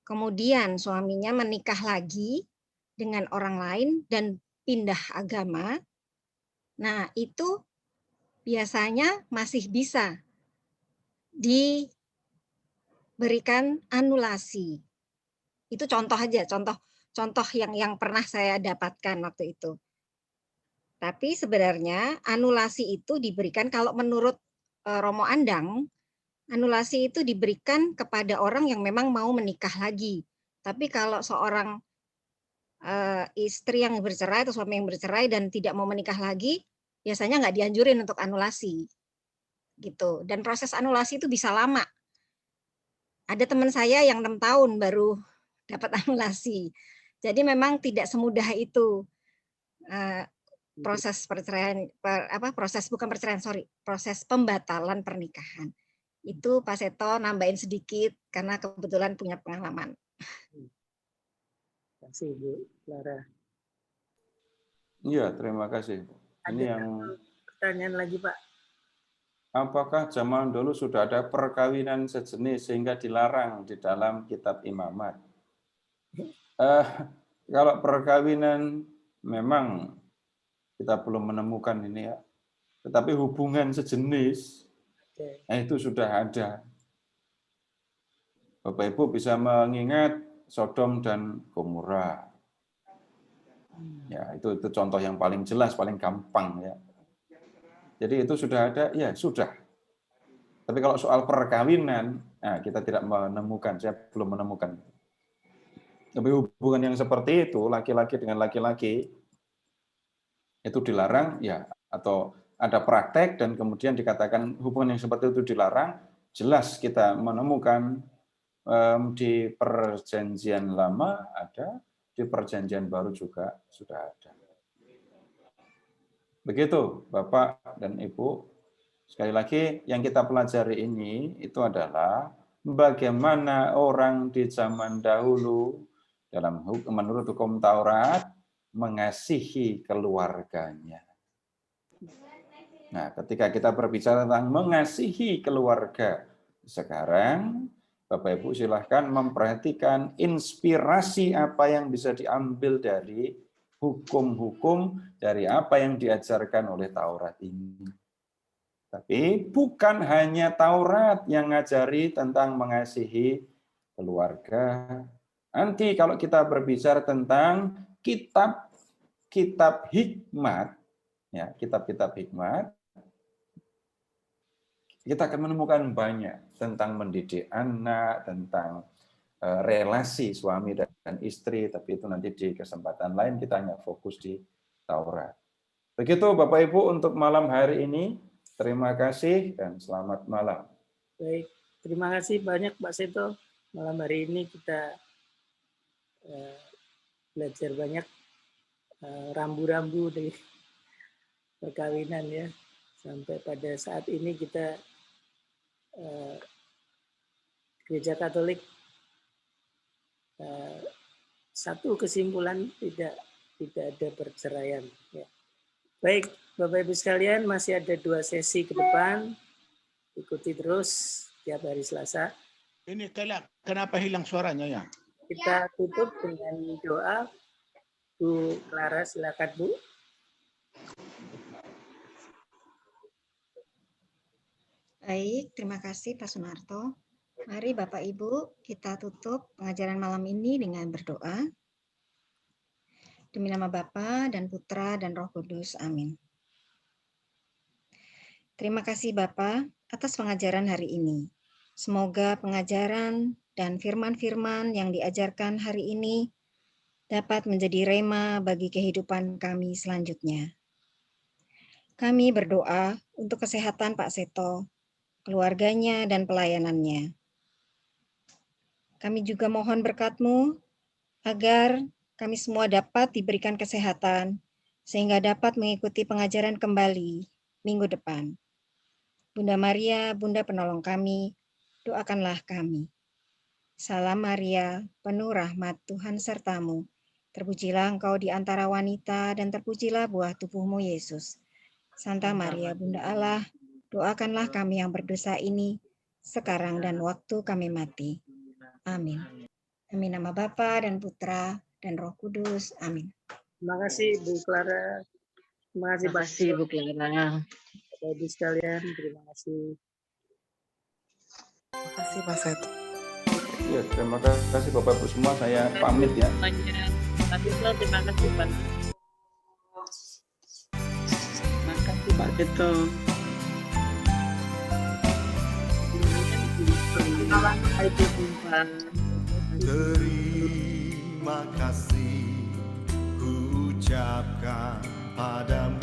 kemudian suaminya menikah lagi dengan orang lain dan pindah agama, nah itu biasanya masih bisa diberikan anulasi. Itu contoh aja, contoh yang pernah saya dapatkan waktu itu. Tapi sebenarnya anulasi itu diberikan, kalau menurut Romo Andang, anulasi itu diberikan kepada orang yang memang mau menikah lagi. Tapi kalau seorang istri yang bercerai atau suami yang bercerai dan tidak mau menikah lagi, biasanya nggak dianjurin untuk anulasi. Gitu. Dan proses anulasi itu bisa lama. Ada teman saya yang 6 tahun baru dapat anulasi. Jadi memang tidak semudah itu proses perceraian, proses pembatalan pernikahan. Itu Pak Seto nambahin sedikit karena kebetulan punya pengalaman. Terima kasih Bu Clara. Iya, terima kasih. Ini Ada yang pertanyaan lagi Pak. apakah zaman dulu sudah ada perkawinan sejenis sehingga dilarang di dalam kitab imamat? Kalau perkawinan memang kita belum menemukan ini ya. Tetapi hubungan sejenis, itu sudah ada. Bapak Ibu bisa mengingat Sodom dan Gomora. Ya, itu contoh yang paling jelas, paling gampang ya. Jadi itu sudah ada, ya sudah. Tapi kalau soal perkawinan, nah kita tidak menemukan, saya belum menemukan. Tapi hubungan yang seperti itu, laki-laki dengan laki-laki, itu dilarang, ya, atau ada praktek dan kemudian dikatakan hubungan yang seperti itu dilarang, jelas kita menemukan di perjanjian lama ada, di perjanjian baru juga sudah ada. Begitu Bapak dan Ibu. Sekali lagi yang kita pelajari ini itu adalah bagaimana orang di zaman dahulu menurut hukum Taurat mengasihi keluarganya. Nah, ketika kita berbicara tentang mengasihi keluarga sekarang, Bapak Ibu silahkan memperhatikan inspirasi apa yang bisa diambil dari hukum-hukum, dari apa yang diajarkan oleh Taurat ini. Tapi bukan hanya Taurat yang ngajari tentang mengasihi keluarga. Nanti kalau kita berbicara tentang kitab hikmat, ya, kitab-kitab hikmat, kita akan menemukan banyak tentang mendidik anak, tentang relasi suami dan istri, tapi itu nanti di kesempatan lain kita hanya fokus di Taurat. Begitu Bapak Ibu untuk malam hari ini. Terima kasih dan selamat malam. Baik, terima kasih banyak Pak Seto. Malam hari ini kita belajar banyak rambu-rambu dari perkawinan ya. Sampai pada saat ini kita Gereja Katolik satu kesimpulan tidak ada perceraian. Ya. Baik, Bapak Ibu sekalian, masih ada 2 sesi ke depan. Ikuti terus tiap hari Selasa. Ini kenapa hilang suaranya ya? Kita tutup dengan doa. Bu Clara, silakan Bu. Baik, terima kasih Pak Sunarto. Mari Bapak Ibu kita tutup pengajaran malam ini dengan berdoa. Demi nama Bapa dan Putra dan Roh Kudus. Amin. Terima kasih Bapa atas pengajaran hari ini. Semoga pengajaran dan firman-firman yang diajarkan hari ini dapat menjadi rema bagi kehidupan kami selanjutnya. Kami berdoa untuk kesehatan Pak Seto, keluarganya, dan pelayanannya. Kami juga mohon berkat-Mu agar kami semua dapat diberikan kesehatan, sehingga dapat mengikuti pengajaran kembali minggu depan. Bunda Maria, Bunda Penolong kami, doakanlah kami. Salam Maria, penuh rahmat, Tuhan sertamu. Terpujilah engkau di antara wanita, dan terpujilah buah tubuhmu, Yesus. Santa Maria, Bunda Allah, doakanlah kami yang berdosa ini, sekarang dan waktu kami mati. Amin. Demi nama Bapa dan Putra dan Roh Kudus. Amin. Terima kasih Bu Clara. Terima kasih Terima Pak kasih Bu Clara. Bapak Ibu sekalian. Terima kasih. Terima kasih Pak Seto. Ya, terima kasih Bapak Ibu semua. Saya pamit ya. Semuanya. Pak Seto, terima kasih Pak. Terima kasih Pak Seto. Sampai jumpa. Terima kasih ku ucapkan padamu